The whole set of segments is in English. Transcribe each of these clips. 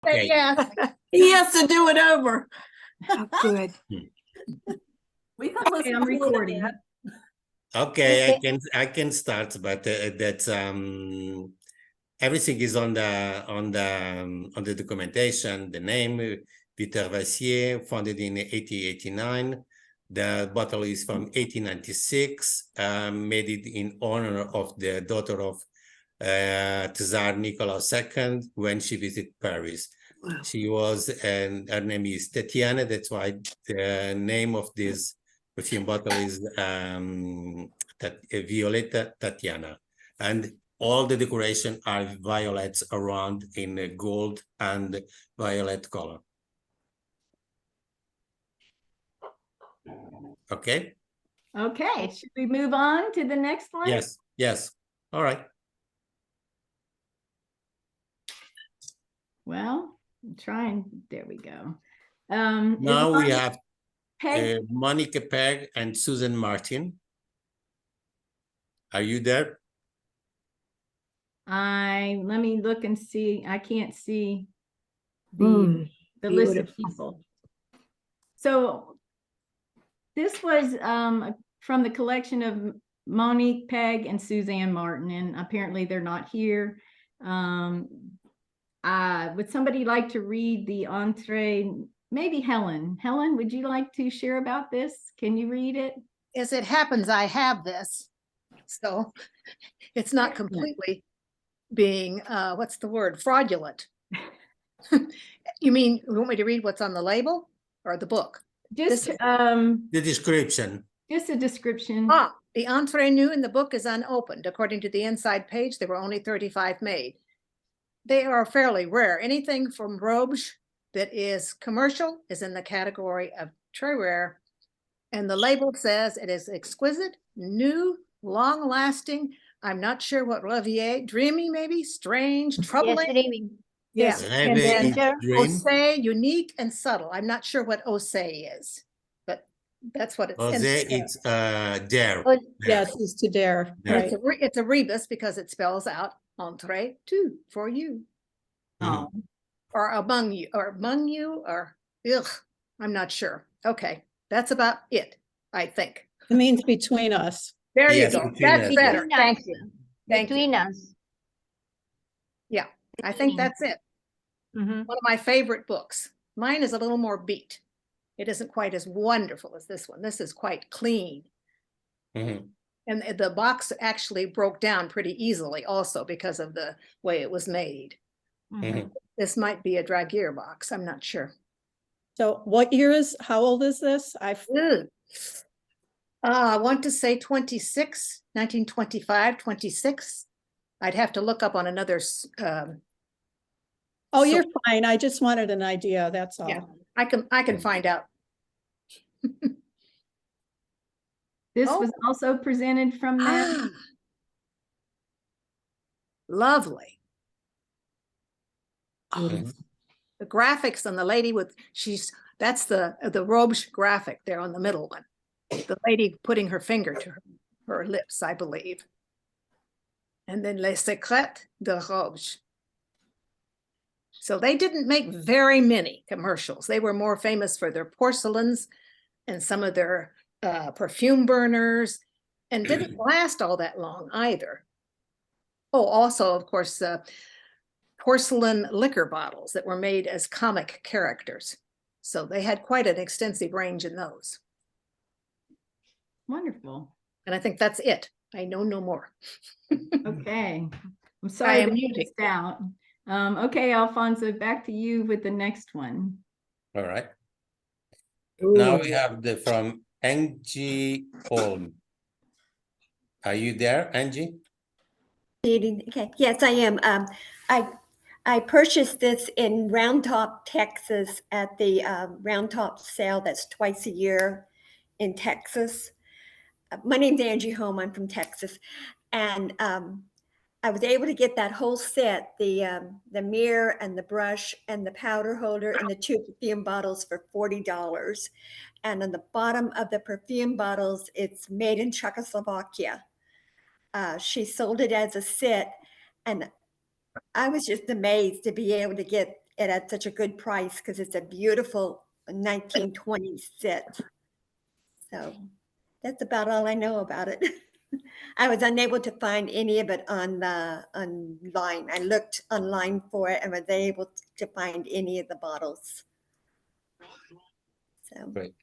Okay. Yes. He has to do it over. Oh, good. We can listen I'm to it recording. again. Okay, I can start, but that's everything is on the documentation. The name Peter Vassier, founded in 1889. The bottle is from 1896. Made it in honor of the daughter of Tsar Nicholas II when she visited Paris. Wow. She was, and her name is Tatiana. That's why the name of this perfume bottle is Violetta Tatiana. And all the decoration are violets around in gold and violet color. Okay. Okay, should we move on to the next one? Yes. Yes. All right. Well, I'm trying. There we go. Now we have Peg? Monica Peg and Susan Martin. Are you there? Let me look and see. I can't see the list of people. So this was from the collection of Monique Peg and Suzanne Martin, and apparently they're not here. Would somebody like to read the entree? Maybe Helen. Helen, would you like to share about this? Can you read it? As it happens, I have this. So it's not completely being, what's the word, fraudulent. You mean, you want me to read what's on the label or the book? Just The description. just a description. The entree new in the book is unopened. According to the inside page, there were only 35 made. They are fairly rare. Anything from Robe that is commercial is in the category of très rare. And the label says it is exquisite, new, long-lasting. I'm not sure what Revier, dreamy maybe, strange, troubling. Yes, dreaming. Yeah, and Dream. then Osé, unique and subtle. I'm not sure what Osé is, but that's what it's. Jose, it's dare. Oh, Yes, it's to dare. Dare. Right. It's a rebus because it spells out entree two for you, Oh, or among you, or ugh, I'm not sure. Okay, that's about it, I think. It means between us. There Yes, you go. between That's us, better. yes. Thank you. Thank you. Between us. Yeah, I think that's it. mhm. One of my favorite books. Mine is a little more beat. It isn't quite as wonderful as this one. This is quite clean. Mhm. And the box actually broke down pretty easily also because of the way it was made. Mhm. This might be a Dragier box. I'm not sure. So how old is this? Ugh. I want to say 1925, 26. I'd have to look up on another. Oh, So- you're fine. I just wanted an idea, that's all. Yeah. I can find out. This Oh. was also presented from that. Ah, lovely. Mhm. The graphics on the lady with, that's the Robe graphic there on the middle one. The lady putting her finger to her lips, I believe. And then Les Secrets de Robe. So they didn't make very many commercials. They were more famous for their porcelains and some of their perfume burners, and didn't last all that long either. Oh, also, of course, porcelain liquor bottles that were made as comic characters. So they had quite an extensive range in those. Wonderful. And I think that's it. I know no more. Okay. I'm sorry am to muting. missed out. Okay, Alfonso, back to you with the next one. All right. Now we have from Angie Holm. Are you there, Angie? Okay, yes, I am. I purchased this in Round Top, Texas at the Round Top sale that's twice a year in Texas. My name's Angie Holm, I'm from Texas. And I was able to get that whole set, the mirror and the brush and the powder holder and the 2 perfume bottles for $40. And on the bottom of the perfume bottles, it's made in Czechoslovakia. She sold it as a set, and I was just amazed to be able to get it at such a good price because it's a beautiful 1920s set. So that's about all I know about it. I was unable to find any of it online. I looked online for it and was able to find any of the bottles. So Great.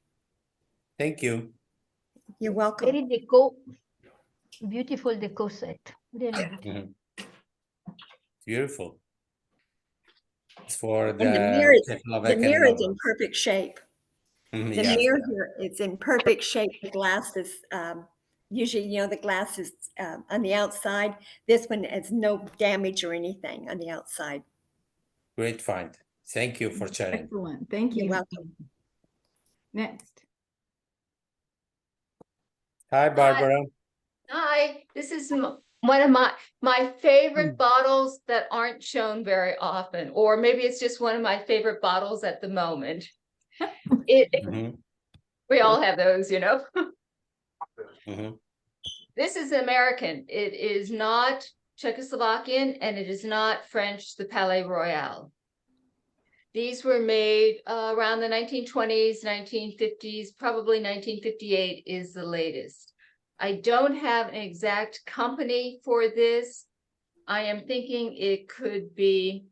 Thank you. you're welcome. Very beautiful deco set. Really beautiful. Mhm. Beautiful. It's for And the mirror is Czechoslovakian in lovers. perfect shape. The Yes. mirror here is in perfect shape. The glass is usually, the glass is on the outside. This one has no damage or anything on the outside. Great find. Thank you for sharing. Excellent. Thank you. You're welcome. Next. Hi, Barbara. Hi, this is one of my favorite bottles that aren't shown very often, or maybe it's just one of my favorite bottles at the moment. Mhm, We all have those, mhm. This is American. It is not Czechoslovakian and it is not French, the Palais Royal. These were made around the 1920s, 1950s, probably 1958 is the latest. I don't have an exact company for this. I am thinking it could be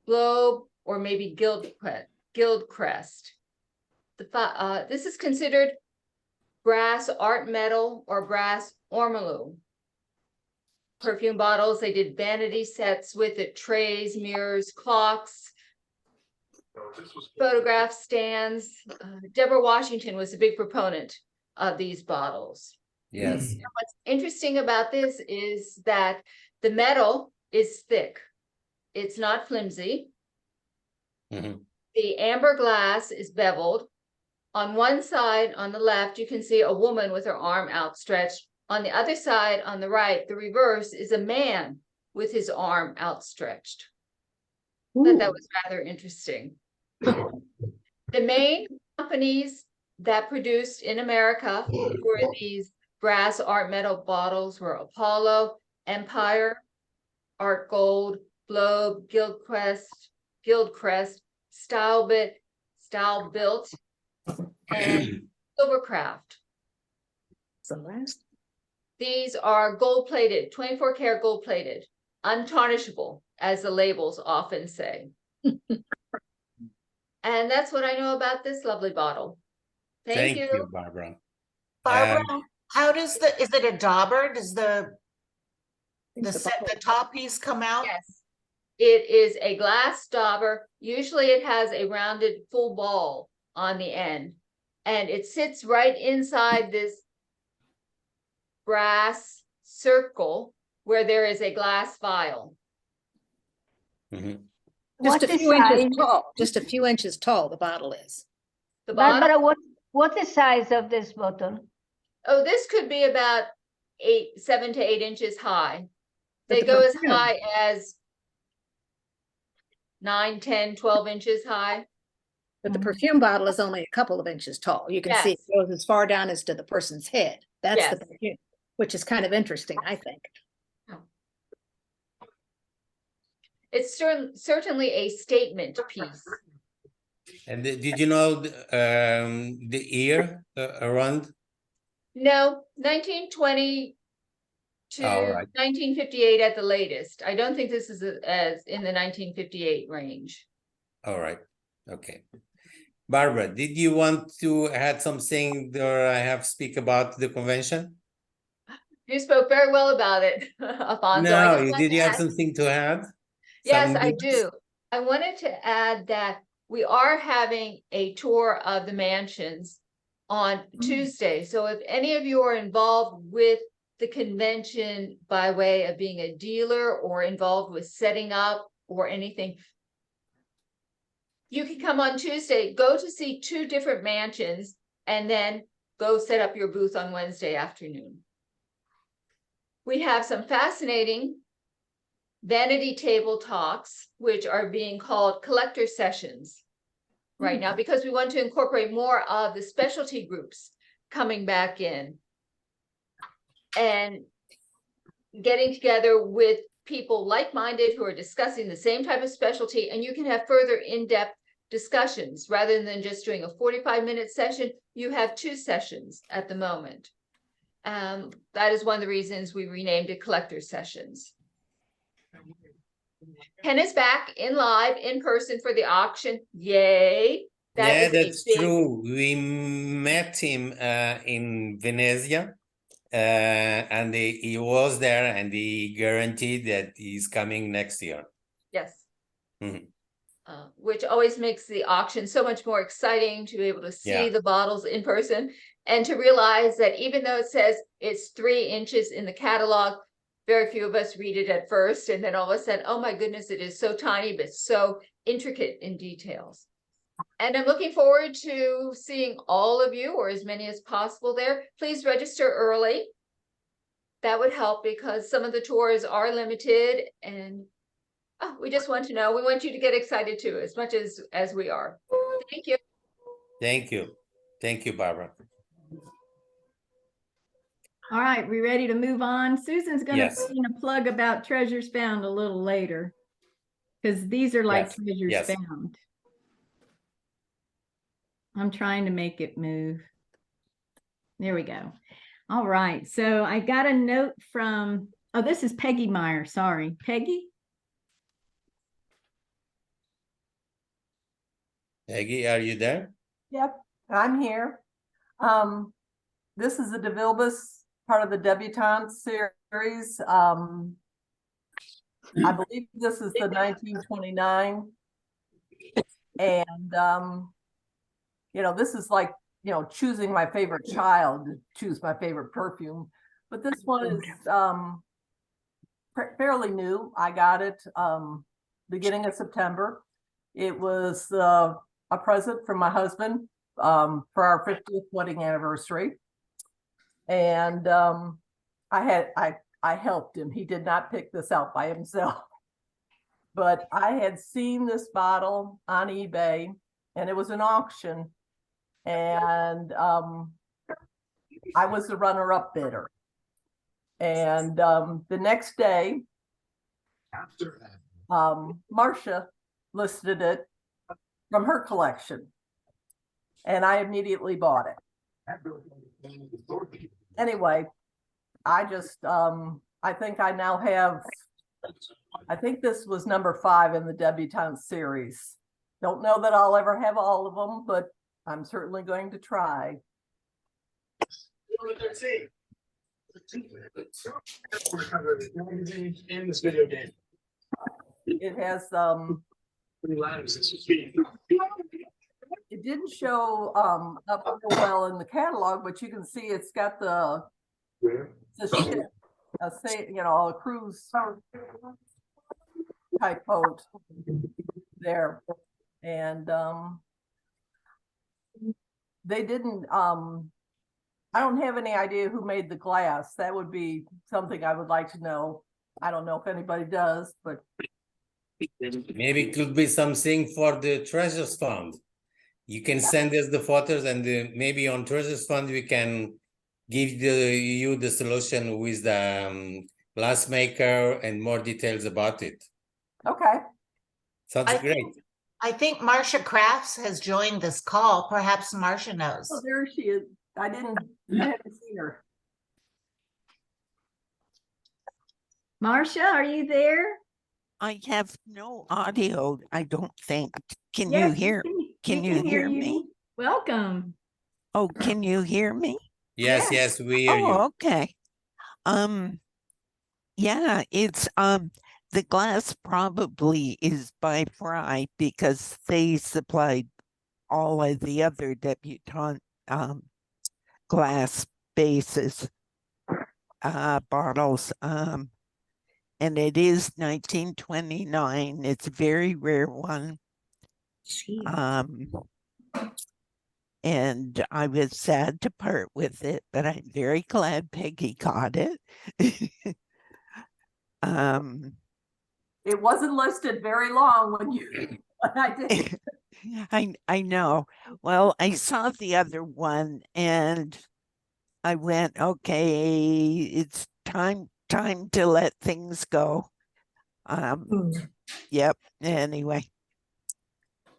Globe or maybe Guildcrest. This is considered brass art metal or brass ormolu. Perfume bottles, they did vanity sets with it, trays, mirrors, clocks, photograph stands. Deborah Washington was a big proponent of these bottles. Yes. What's interesting about this is that the metal is thick. It's not flimsy. Mhm. The amber glass is beveled. On one side, on the left, you can see a woman with her arm outstretched. On the other side, on the right, the reverse is a man with his arm outstretched. Thought that was rather interesting. The main companies that produced in America for these brass art metal bottles were Apollo, Empire, Art Gold, Globe, Guildcrest, Style Built, and Silvercraft. The last. These are gold plated, 24 karat gold plated, untarnishable, as the labels often say. And that's what I know about this lovely bottle. Thank you. Barbara. Barbara, how does is it a dauber? Does the top piece come out? Yes, it is a glass dauber. Usually it has a rounded full ball on the end, and it sits right inside this brass circle where there is a glass vial. Mhm. Just What's a the few inches size? tall, just a few inches tall, the bottle is. The bottom, Barbara, what's the size of this bottle? oh, this could be about 7 to 8 inches high. But They the go as perfume- high as 9, 10, 12 inches high. But the perfume bottle is only a couple of inches tall. You can see it Yes. goes as far down as to the person's head. That's the Yes. perfume, which is kind of interesting, I think. It's certainly a statement piece. And did you know the year around? No, 1920 to All right. 1958 at the latest. I don't think this is as in the 1958 range. All right. Okay. Barbara, did you want to add something or I have speak about the convention? You spoke very well about it, Alfonso. I No, just wanted did to you have add- something to add? Yes, Some I news? do. I wanted to add that we are having a tour of the mansions on Tuesday. So if any of you are involved with the convention by way of being a dealer or involved with setting up or anything, you can come on Tuesday, go to see 2 different mansions, and then go set up your booth on Wednesday afternoon. We have some fascinating vanity table talks, which are being called collector sessions right now, because we want to incorporate more of the specialty groups coming back in and getting together with people like-minded who are discussing the same type of specialty, and you can have further in-depth discussions rather than just doing a 45-minute session. You have 2 sessions at the moment. That is one of the reasons we renamed it collector sessions. Ken is back in live in person for the auction. Yay. Yeah, is a that's big- true. We met him in Venezia, and he was there, and he guaranteed that he's coming next year. Yes. Mhm. Which always makes the auction so much more exciting to be able to see Yeah. the bottles in person and to realize that even though it says it's 3 inches in the catalog, very few of us read it at first, and then all of a sudden, oh my goodness, it is so tiny but so intricate in details. And I'm looking forward to seeing all of you, or as many as possible there. Please register early. That would help because some of the tours are limited, and we just want to know. We want you to get excited too, as much as we are. Thank you. Thank you. Thank you, Barbara. All right, we ready to move on? Susan's gonna Yes. put in a plug about treasures found a little later, because these are like Yes, treasures yes. found. I'm trying to make it move. There we go. All right, so I got a note from, oh, this is Peggy Meyer, sorry. Peggy? Peggy, are you there? Yep, I'm here. This is the DeVilbiss, part of the Debutante series. I believe this is the 1929. And, you know, this is like, you know, choosing my favorite child to choose my favorite perfume. But this one is fairly new. I got it beginning of September. It was a present from my husband for our 50th wedding anniversary. And I helped him. He did not pick this out by himself. But I had seen this bottle on eBay, and it was an auction. And I was the runner-up bidder. And the next day, Marcia listed it from her collection, and I immediately bought it. Anyway, I just I think I now have, I think this was number 5 in the Debutante series. Don't know that I'll ever have all of them, but I'm certainly going to try. In this video game. It has it didn't show up real well in the catalog, but you can see it's got the ship, you know, a cruise type boat there. And they didn't I don't have any idea who made the glass. That would be something I would like to know. I don't know if anybody does, but Maybe it could be something for the Treasures Fund. You can send us the photos, and maybe on Treasures Fund we can give you the solution with the glass maker and more details about it. okay. Sounds great. I think Marcia Crafts has joined this call. Perhaps Marcia knows. Oh, there she is. I haven't seen her. Marcia, are you there? I have no audio, I don't think. Can you Yes, hear? Can you hear me? Welcome. Oh, can you hear me? Yes, yes, we hear you. Oh, okay. Yeah, it's the glass probably is by Fry because they supplied all of the other debutante glass bases bottles. And it is 1929. It's a very rare one. And I was sad to part with it, but I'm very glad Peggy got it. It wasn't listed very long when I did. I know. Well, I saw the other one and I went, okay, it's time to let things go. Yep. Anyway,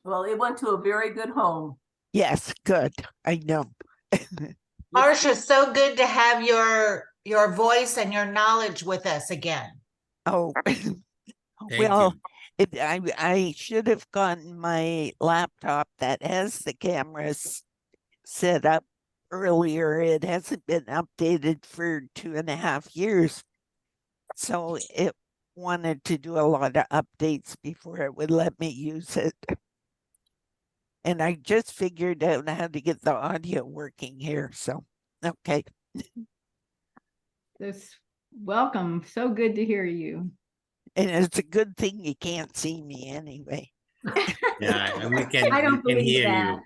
Well, it went to a very good home. yes, good. I know. Marcia, so good to have your voice and your knowledge with us again. Oh, Thank well, you. I should have gotten my laptop that has the cameras set up earlier. It hasn't been updated for 2.5 years. So it wanted to do a lot of updates before it would let me use it. And I just figured out how to get the audio working here. So, okay. Welcome. So good to hear you. And it's a good thing you can't see me anyway. Yeah, and we I don't can believe hear that.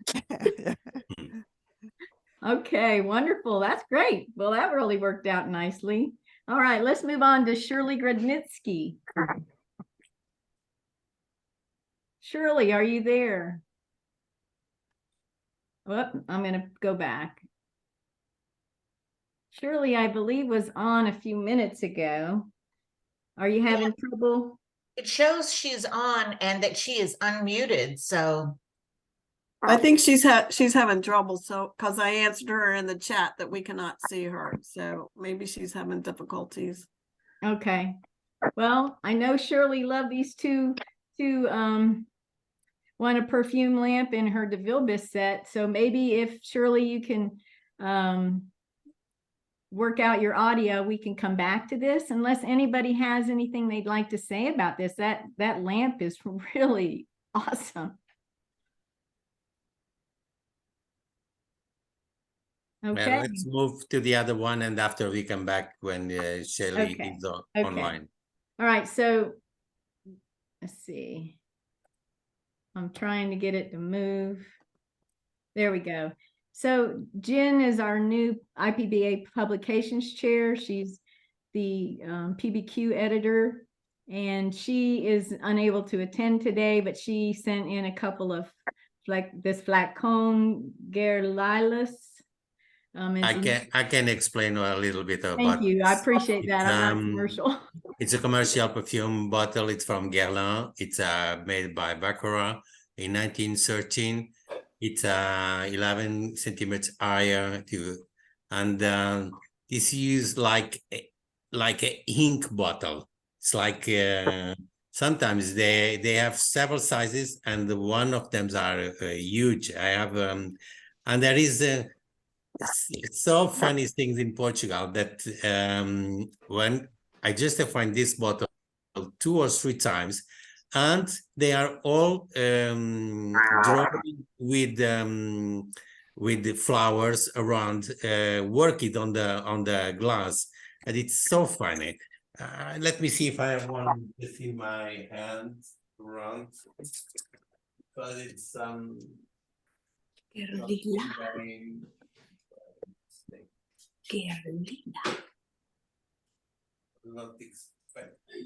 you. Okay, wonderful. That's great. Well, that really worked out nicely. All right, let's move on to Shirley Grodnitsky. Shirley, are you there? Oh, I'm going to go back. Shirley, I believe, was on a few minutes ago. Are you having trouble? It shows she's on and that she is unmuted, so. I think she's having trouble, so because I answered her in the chat that we cannot see her, so maybe she's having difficulties. Okay. Well, I know Shirley loved these two one a perfume lamp in her DeVille Bis set. So maybe if Shirley, you can work out your audio, we can come back to this unless anybody has anything they'd like to say about this. That lamp is really awesome. Okay. Well, let's move to the other one, and after we come back when Shelley Okay. is Okay. online. All right, so let's see. I'm trying to get it to move. There we go. So Jen is our new IPBA publications chair. She's the PBQ editor, and she is unable to attend today, but she sent in a couple of this Flacon Guerlalis. I can explain a little bit about. Thank you. I appreciate that. I'm not commercial. It's a commercial perfume bottle. It's from Guerlain. It's made by Baccarat in 1913. It's 11 centimeters higher and this used like a ink bottle. It's like sometimes they have several sizes, and one of them are huge. I have and there is so funny things in Portugal that when I just find this bottle 2 or 3 times, and they are all drawn with the flowers around, worked on the glass, and it's so funny. Let me see if I have one in my hand around, because it's not expecting.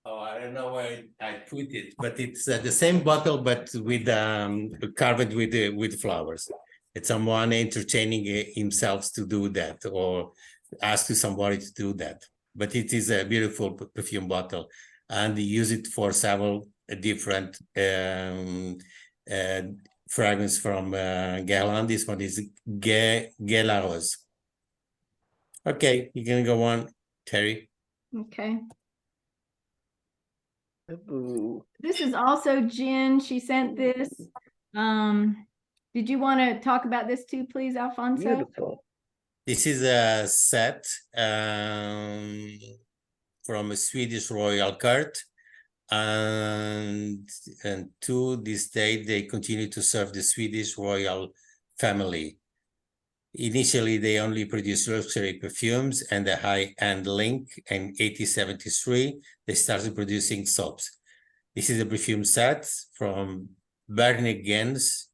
Oh, I don't know where I put it, but it's the same bottle, but with carved with flowers. It's someone entertaining himself to do that, or ask somebody to do that. But it is a beautiful perfume bottle, and they use it for several different fragrance from Guerlain. This one is Guerlain Rose. Okay, you can go on, Terry. Okay. This is also Jen. She sent this. Did you want to talk about this too, please, Alfonso? Beautiful. This is a set from a Swedish royal court, and to this day they continue to serve the Swedish royal family. Initially, they only produced luxury perfumes and a high-end link. In 1873, they started producing soaps. This is a perfume set from Bergen's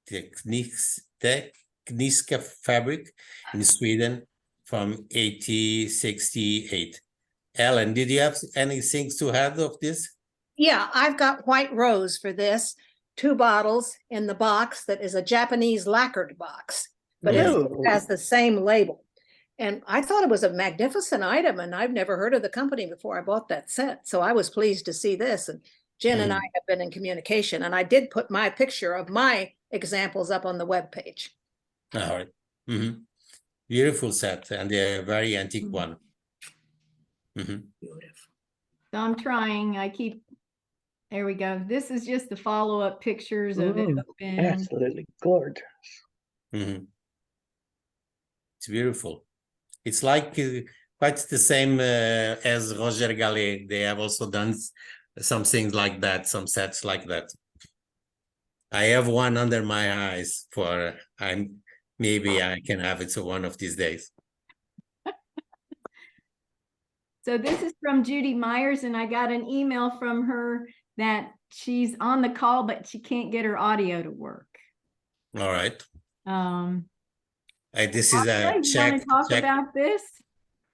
Tekniska fabric in Sweden from 1868. Ellen, did you have anything to add of this? Yeah, I've got white rose for this. two bottles in the box that is a Japanese lacquered box, but it Yeah. has the same label. And I thought it was a magnificent item, and I've never heard of the company before I bought that set. So I was pleased to see this. And Jen and I have been in communication, and I did put my picture of my examples up on the webpage. All right. Mhm. Beautiful set and a very antique one. Mhm. So I'm trying, there we go. This is just the follow-up pictures of it open. Absolutely gorgeous. Mhm. It's beautiful. It's like quite the same as Roger Gallet. They have also done some things like that, some sets like that. I have one under my eyes for maybe I can have it so one of these days. So this is from Judy Myers, and I got an email from her that she's on the call, but she can't get her audio to work. All right. This is Martha, a you want to talk Czech. about this?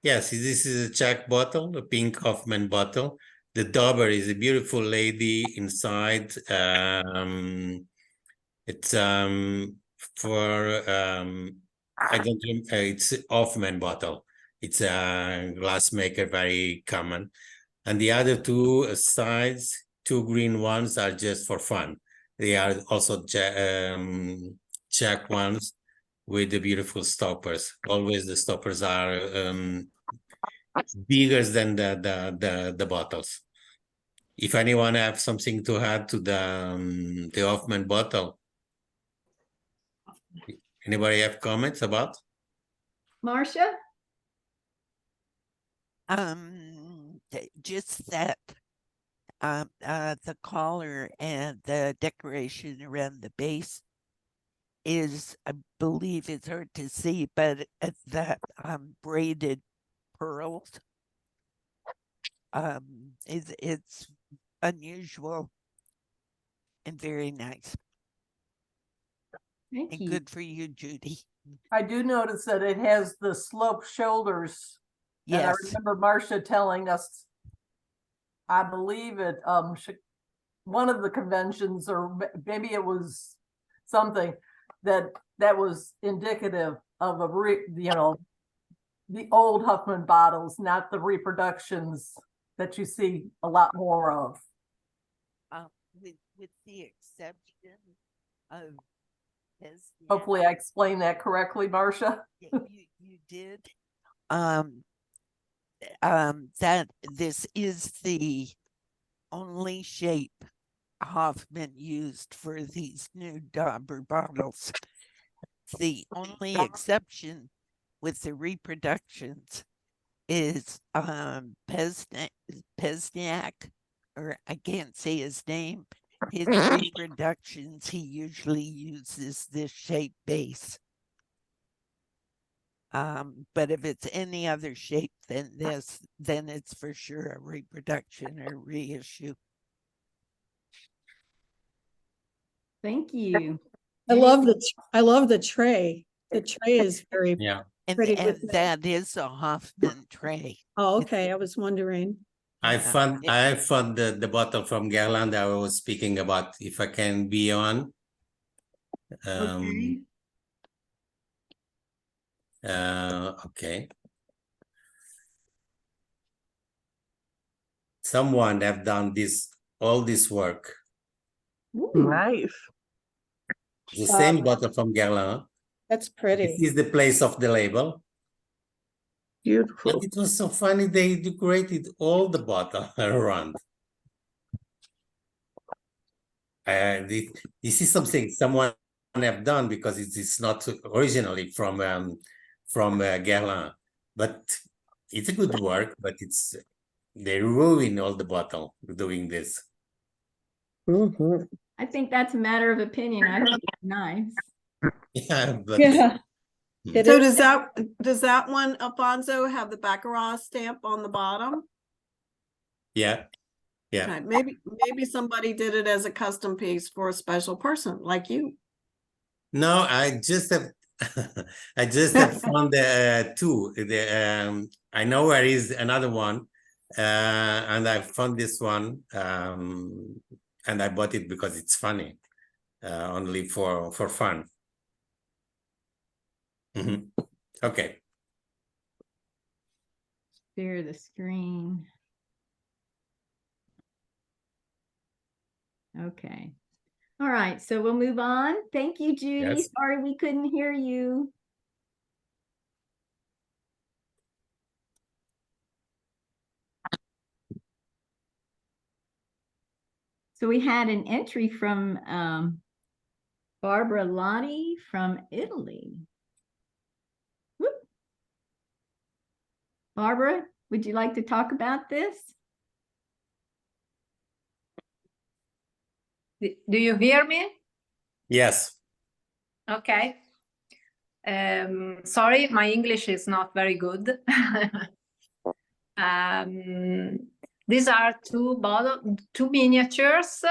Yes, this is a Czech bottle, a pink Hoffman bottle. The dauber is a beautiful lady inside. It's it's Hoffman bottle. It's a glassmaker, very common. And the other two sides, two green ones, are just for fun. They are also Czech ones with the beautiful stoppers. Always the stoppers are bigger than the bottles. If anyone have something to add to the Hoffman bottle, anybody have comments about? Marcia? Just that the collar and the decoration around the base is, I believe it's hard to see, but that braided pearls, it's unusual and very nice. Thank and you. good for you, Judy. I do notice that it has the sloped shoulders. And I Yes. remember Marcia telling us, I believe at one of the conventions, or maybe it was something that was indicative of the old Huffman bottles, not the reproductions that you see a lot more of. With the exception of hopefully I explained that correctly, Marcia. You did. That this is the only shape Hoffman used for these new Dauber bottles. The only exception with the reproductions is Pesniak, or I can't say his name. His reproductions, he usually uses this shape base. But if it's any other shape than this, then it's for sure a reproduction or reissue. Thank you. I love the tray. The tray is very pretty. And that is a Hoffman tray. Oh, okay. I was wondering. I found the bottle from Guerlain that I was speaking about. If I can be on. Okay. Okay. Someone have done all this work. Nice. The same bottle from Guerlain. That's pretty. This is the place of the label. Beautiful. But it was so funny. They decorated all the bottle around. This is something someone have done because it's not originally from Guerlain, but it's a good work. But they ruin all the bottle doing this. I think that's a matter of opinion. I think it's nice. Yeah, but So does that one, Alfonso, have the Baccarat stamp on the bottom? yeah. Okay, maybe somebody did it as a custom piece for a special person like you. No, I just have found two. I know where is another one, and I found this one, and I bought it because it's funny. only for fun. Okay. Share the screen. Okay. All right, so we'll move on. Thank you, Judy. Yes. Sorry we couldn't hear you. So we had an entry from Barbara Lotti from Italy. Whoop. Barbara, would you like to talk about this? Do you hear me? Yes. Okay. Sorry, my English is not very good. These are two miniatures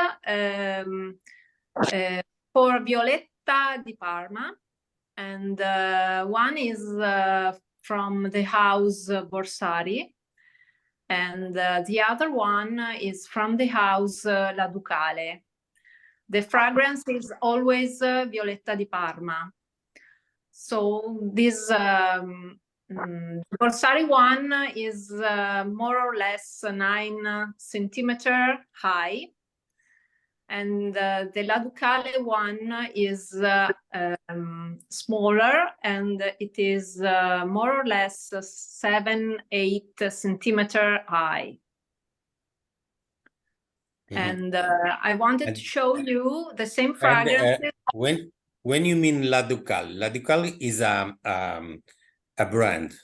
for Violetta di Parma, and one is from the house Borsari, and the other one is from the house La Ducale. The fragrance is always Violetta di Parma. So this Borsari one is more or less 9 centimeter high, and the La Ducale one is smaller, and it is more or less 7-8 centimeter high. And I wanted to show you the same fragrance. When you mean La Ducale is a brand,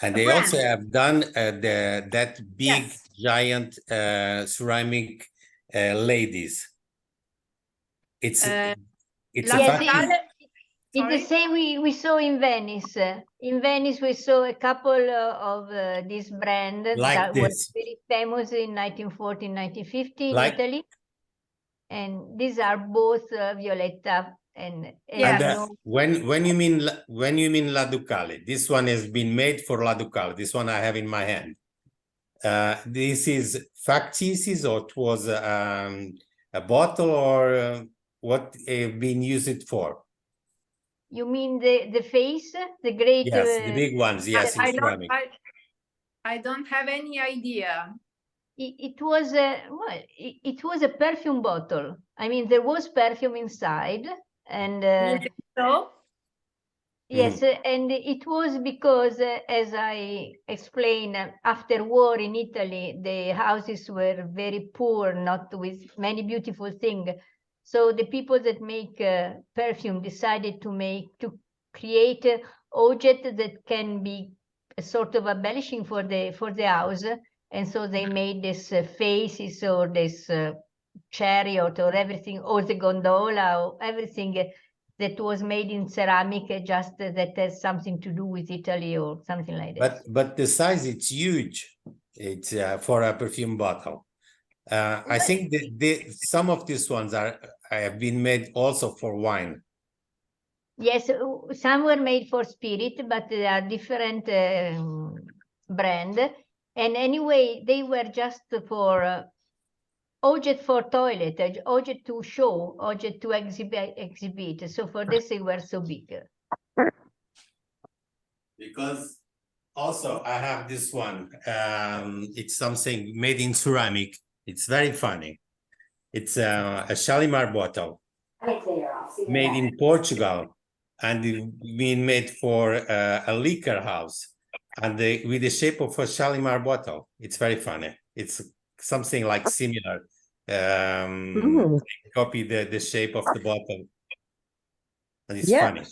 and they also have done that big giant ceramic ladies. It's yes, a it's the same we saw in Venice. In Venice, we saw a couple of this brand like that this. was very famous in 1940, 1950 in Like, Italy. And these are both Violetta and when you mean La Ducale, this one has been made for La Ducale. This one I have in my hand. This is factices, or it was a bottle, or what been used for? You mean the face, the great? Yes, the big ones. Yes, in ceramic. I don't have any idea. It was it was a perfume bottle. I mean, there was perfume inside, and so yes, and it was because, as I explained, after war in Italy, the houses were very poor, not with many beautiful things. So the people that make perfume decided to create objects that can be a sort of embellishing for the house, and so they made this faces, or this chariot, or everything, or the gondola, or everything that was made in ceramic, just that has something to do with Italy or something like that. But the size, it's huge. It's for a perfume bottle. I think that some of these ones have been made also for wine. Yes, some were made for spirit, but they are different brand. And anyway, they were just for object for toilet, object to show, object to exhibit. So for this, they were so big. Because also I have this one. It's something made in ceramic. It's very funny. It's a Shalimar bottle made in Portugal, and being made for a liquor house, and with the shape of a Shalimar bottle. It's very funny. It's something like similar. Copy the shape of the bottle, and it's funny.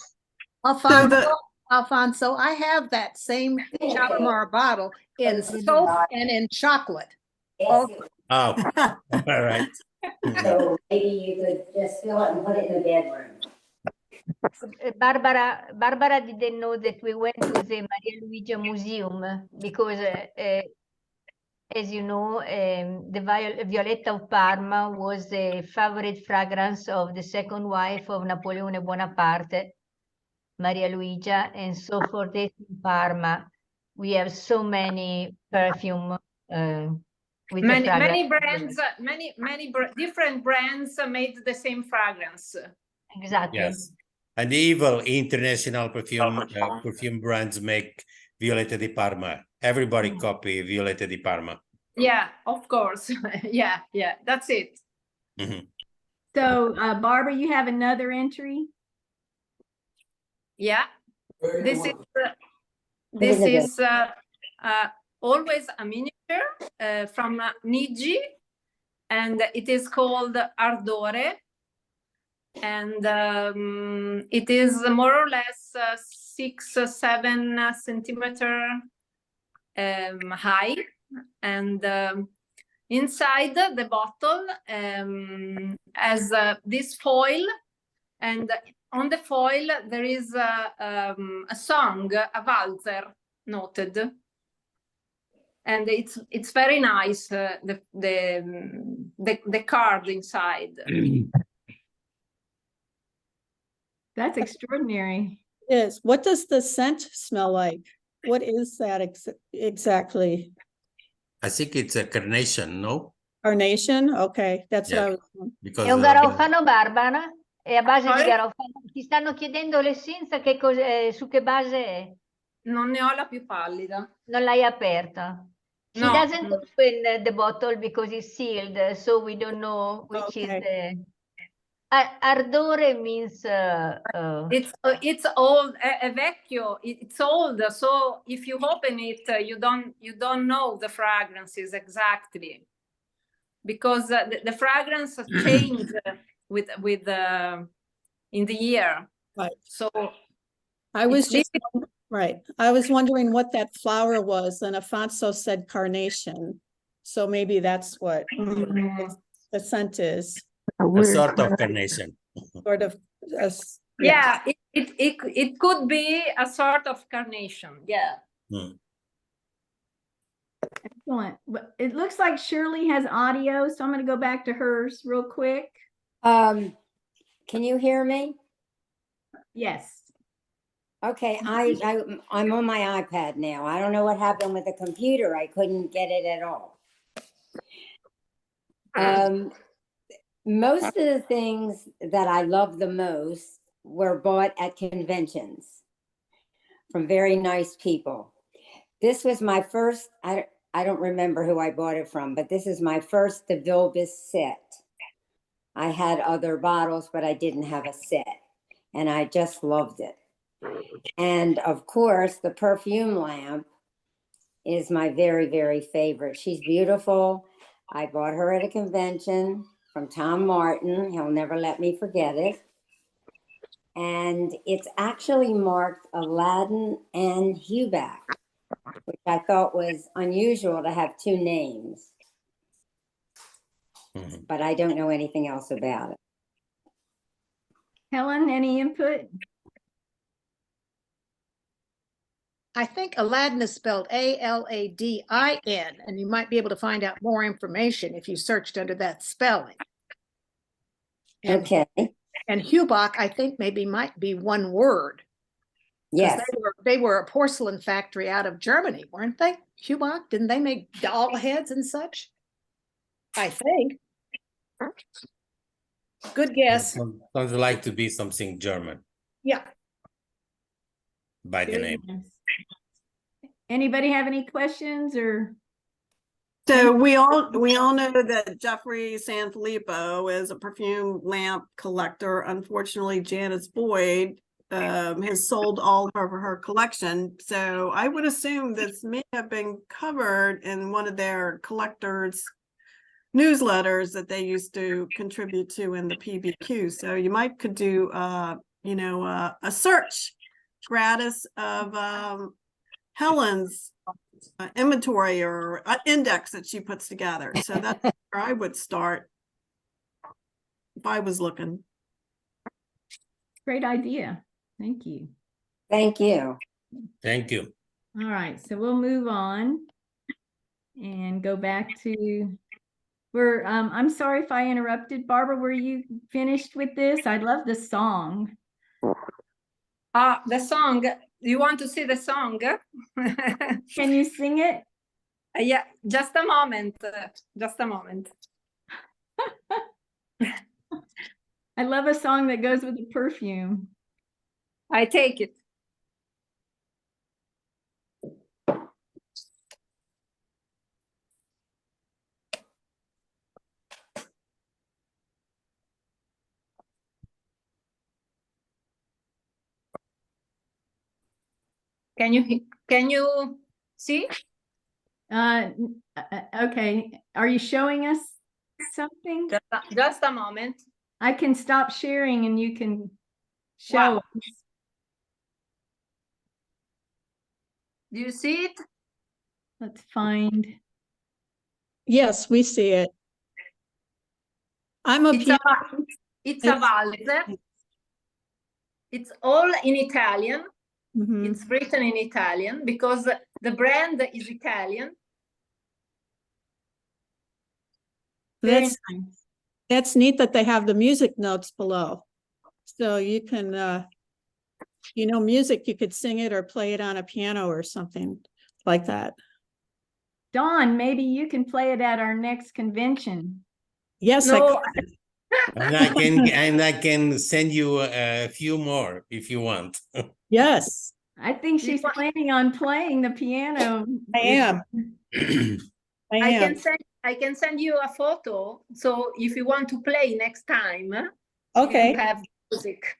Alfonso, I have that same Shalimar bottle in soap and in chocolate. Oh, all right. So maybe you could just fill it and put it in the bedroom. Barbara didn't know that we went to the Maria Luigia Museum because, as you know, the Violetta of Parma was the favorite fragrance of the second wife of Napoleone Bonaparte, Maria Luigia. And so for this in Parma, we have so many perfume with the Many fragrance. brands, different brands made the same fragrance. Exactly. Yes. And even international perfume brands make Violetta di Parma. Everybody copy Violetta di Parma. Yeah, of course. yeah, that's it. Mhm. So, Barbara, you have another entry? Yeah, this is always a miniature from Niji, and it is called Ardore, and it is more or less 6 or 7 centimeter high, and inside the bottle has this foil, and on the foil there is a song, a valzer noted, and it's very nice. The card inside. That's extraordinary. Yes. What does the scent smell like? What is that exactly? I think it's a carnation, no? Carnation? Okay, that's Yeah. what I was. Because È un garofano, Barbara? È a base di garofano. Ti stanno chiedendo l'essenza su che base è? Non ne ho la più pallida. Non l'hai aperta? She No. doesn't open the bottle because it's sealed, so we don't know which is the... Ardore means... It's old, è vecchio, it's old, so if you open it, you don't know the fragrances exactly, because the fragrance changed with in the year. Right. So I was just right. I was wondering what that flower was, and Afonso said carnation. So maybe that's what the scent is. a sort of carnation. Sort of. Yeah, it could be a sort of carnation. Yeah. Excellent. But it looks like Shirley has audio, so I'm going to go back to hers real quick. Can you hear me? Yes. Okay, I'm on my iPad now. I don't know what happened with the computer. I couldn't get it at all. Most of the things that I love the most were bought at conventions from very nice people. This was my first, I don't remember who I bought it from, but this is my first De Vilbis set. I had other bottles, but I didn't have a set, and I just loved it. And of course, the perfume lamp is my very, very favorite. She's beautiful. I bought her at a convention from Tom Martin. He'll never let me forget it. And it's actually marked Aladdin and Huback, which I thought was unusual to have 2 names. But I don't know anything else about it. Helen, any input? I think Aladdin is spelled Aladin, and you might be able to find out more information if you searched under that spelling. And, okay. And Huback, I think might be one word. Yes. They were a porcelain factory out of Germany, weren't they? Huback, didn't they make doll heads and such? I think. Good guess. Sounds like to be something German. Yeah. By the name. Anybody have any questions or? So we all know that Jeffrey Sanfilippo is a perfume lamp collector. Unfortunately, Janice Boyd has sold all of her collection. So I would assume this may have been covered in one of their collectors' newsletters that they used to contribute to in the PBQ. So you could do a search gratis of Helen's inventory or index that she puts together. So that's where I would start if I was looking. Great idea. Thank you. Thank you. Thank you. All right, so we'll move on and go back to I'm sorry if I interrupted. Barbara, were you finished with this? I love the song. The song. You want to see the song? Can you sing it? Yeah, just a moment. Just a moment. I love a song that goes with the perfume. I take it. Can you see? Okay. Are you showing us something? Just a moment. I can stop sharing and you can show Wow. us. Do you see it? Let's find. Yes, we see it. I'm a It's a valse. It's all in Italian. Mhm. It's written in Italian because the brand is Italian. Very nice. That's neat that they have the music notes below. So you can, you know, music, you could sing it or play it on a piano or something like that. Dawn, maybe you can play it at our next convention. Yes, No, I could. And I can send you a few more if you want. Yes, I think she's planning on playing the piano. I am. I am. I can send you a photo. So if you want to play next time, Okay. you have music.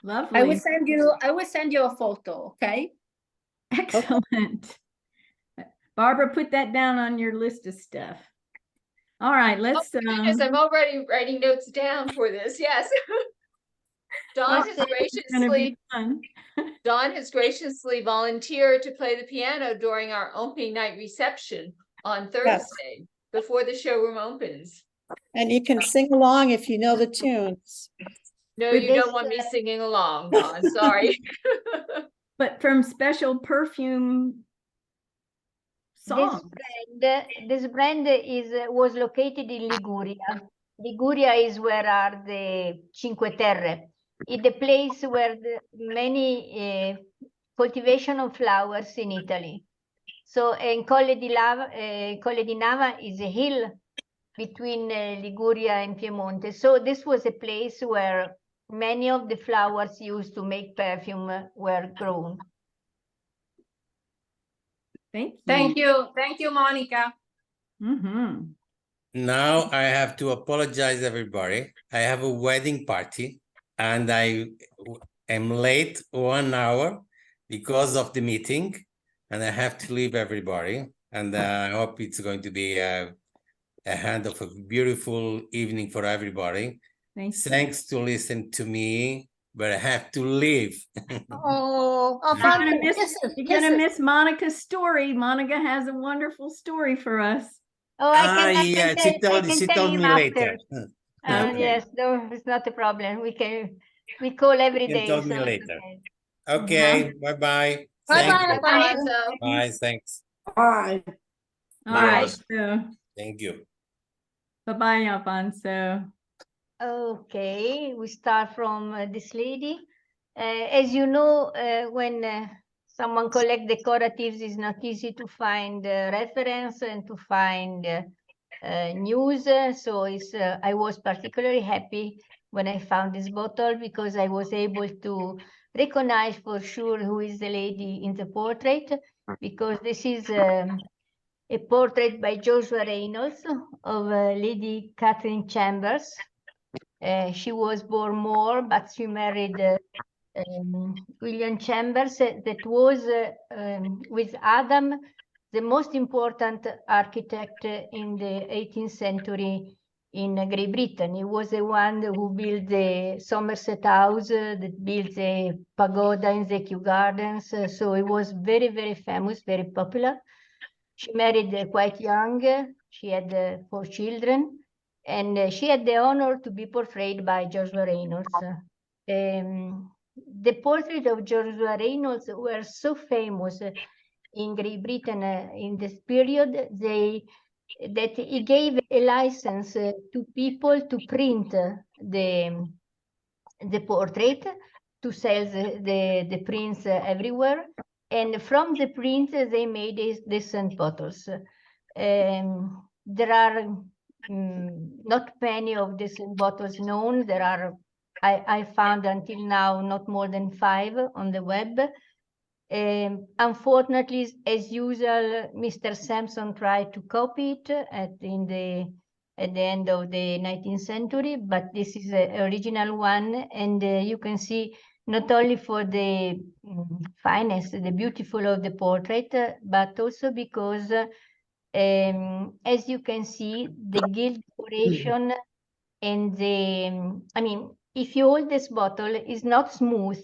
Lovely. I will send you a photo, okay? Excellent. Barbara, put that down on your list of stuff. All right, let's Yes, I'm already writing notes down for this. Yes. Dawn has graciously volunteered to play the piano during our opening night reception on Thursday before the showroom opens. And you can sing along if you know the tunes. No, you don't want me singing along, Dawn. Sorry. But from special perfume songs. This brand was located in Liguria. Liguria is where are the Cinque Terre. It's the place where many cultivation of flowers in Italy. So, and Colle di Nava is a hill between Liguria and Piemonte. So this was a place where many of the flowers used to make perfume were grown. Thank you, Monica. Mm-hmm. Now I have to apologize, everybody. I have a wedding party and I am late 1 hour because of the meeting and I have to leave everybody. And I hope it's going to be a hand of a beautiful evening for everybody. Thanks to listen to me, but I have to leave. You're gonna miss Monica's story. Monica has a wonderful story for us. Oh, Yeah, she told me later. Okay. Yes, no, it's not a problem. We call every day. Told me later. Okay, bye-bye. Bye-bye. Bye, thanks. Bye. All right, so Thank you. bye-bye, Alfonso. Okay, we start from this lady. As you know, when someone collect decoratives, it's not easy to find reference and to find news. So I was particularly happy when I found this bottle because I was able to recognize for sure who is the lady in the portrait, because this is a portrait by Joshua Reynolds of Lady Catherine Chambers. She was born Moore, but she married William Chambers, that was with Adam, the most important architect in the 18th century in Great Britain. He was the one who built the Somerset House, that built the pagoda in the Kew Gardens. So he was very, very famous, very popular. She married quite young. She had 4 children, and she had the honor to be portrayed by Joshua Reynolds. The portrait of Joshua Reynolds were so famous in Great Britain in this period, that he gave a license to people to print the portrait, to sell the prints everywhere. And from the print, they made the scent bottles. There are not many of these bottles known. There are, I found until now, not more than 5 on the web. Unfortunately, as usual, Mr. Sampson tried to copy it at the end of the 19th century, but this is the original one, and you can see not only for the fineness, the beautiful of the portrait, but also because, as you can see, the gilt decoration and the, I mean, if you hold this bottle, it's not smooth,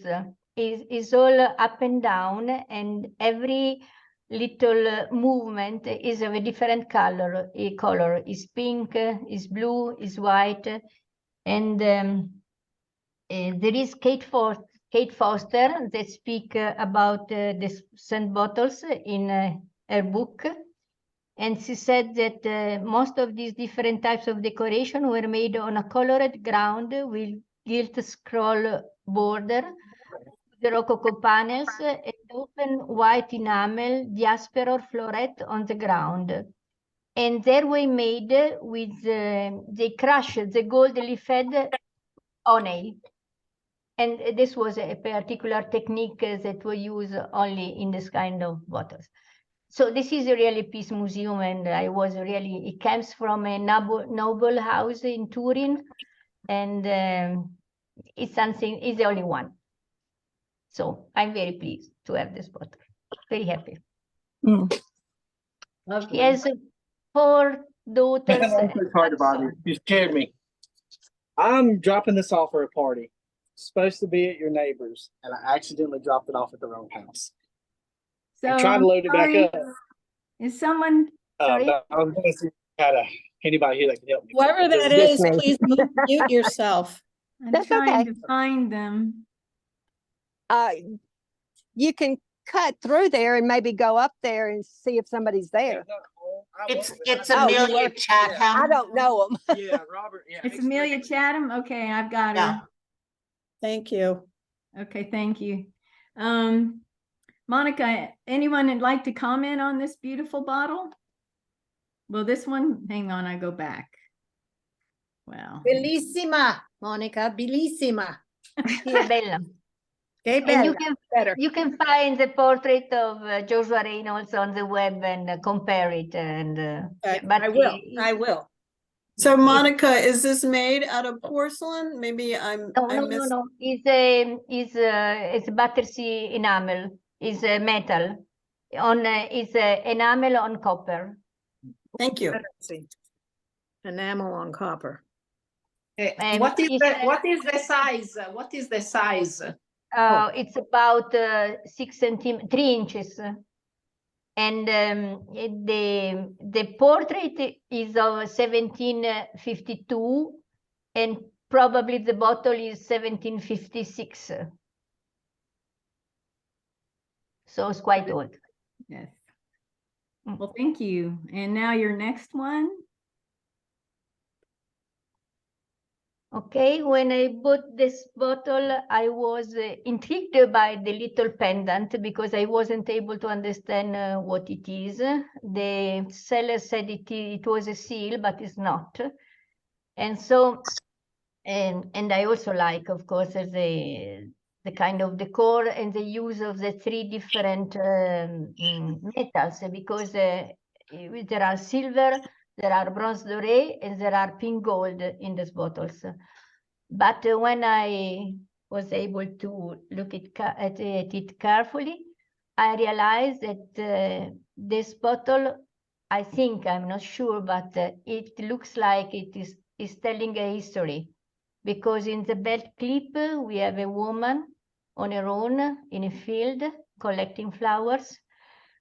is all up and down, and every little movement is of a different color. Is pink, is blue, is white, and there is Kate Foster that speak about the scent bottles in her book. And she said that most of these different types of decoration were made on a colored ground with gilt scroll border, the rococo panels, and open white enamel, diaspora or floret on the ground. And they were made with, they crushed the gold leafed honey. And this was a particular technique that we use only in this kind of bottles. So this is a really peace museum, and I was really, it comes from a noble house in Turin, and it's something, it's the only one. So I'm very pleased to have this bottle, very happy. He has 4 daughters. Sorry about it. You scared me. I'm dropping this off for a party. It's supposed to be at your neighbor's, and I accidentally dropped it off at the wrong house. So I'm trying to load it back up. Is someone? But I was going to see anybody here that can help me. Whoever that is, please mute yourself. I'm trying to find them. You can cut through there and maybe go up there and see if somebody's there. It's Amelia Chatham. I don't know them. Yeah, Robert. Yeah, It's Amelia Chatham. Okay, I've got her. Thank you. Okay, thank you. Monica, anyone would like to comment on this beautiful bottle? Well, this one, hang on, I go back. Well. Bellissima, Monica, bellissima. Bella. Okay, and you can find the portrait of Joshua Reynolds on the web and compare it. And but I will. So Monica, is this made out of porcelain? Maybe No. It's a Battersea enamel. It's a metal. It's enamel on copper. Thank you. Enamel on copper. What is the size? What is the size? It's about 3 inches. And the portrait is of 1752, and probably the bottle is 1756. So it's quite old. Yes. Well, thank you. And now your next one. Okay, when I bought this bottle, I was intrigued by the little pendant because I wasn't able to understand what it is. The seller said it was a seal, but it's not. And so, and I also like, of course, the kind of decor and the use of the 3 different metals, because there are silver, there are bronze doré, and there are pink gold in these bottles. But when I was able to look at it carefully, I realized that this bottle, I think, I'm not sure, but it looks like it is telling a history. Because in the belt clip, we have a woman on her own in a field collecting flowers.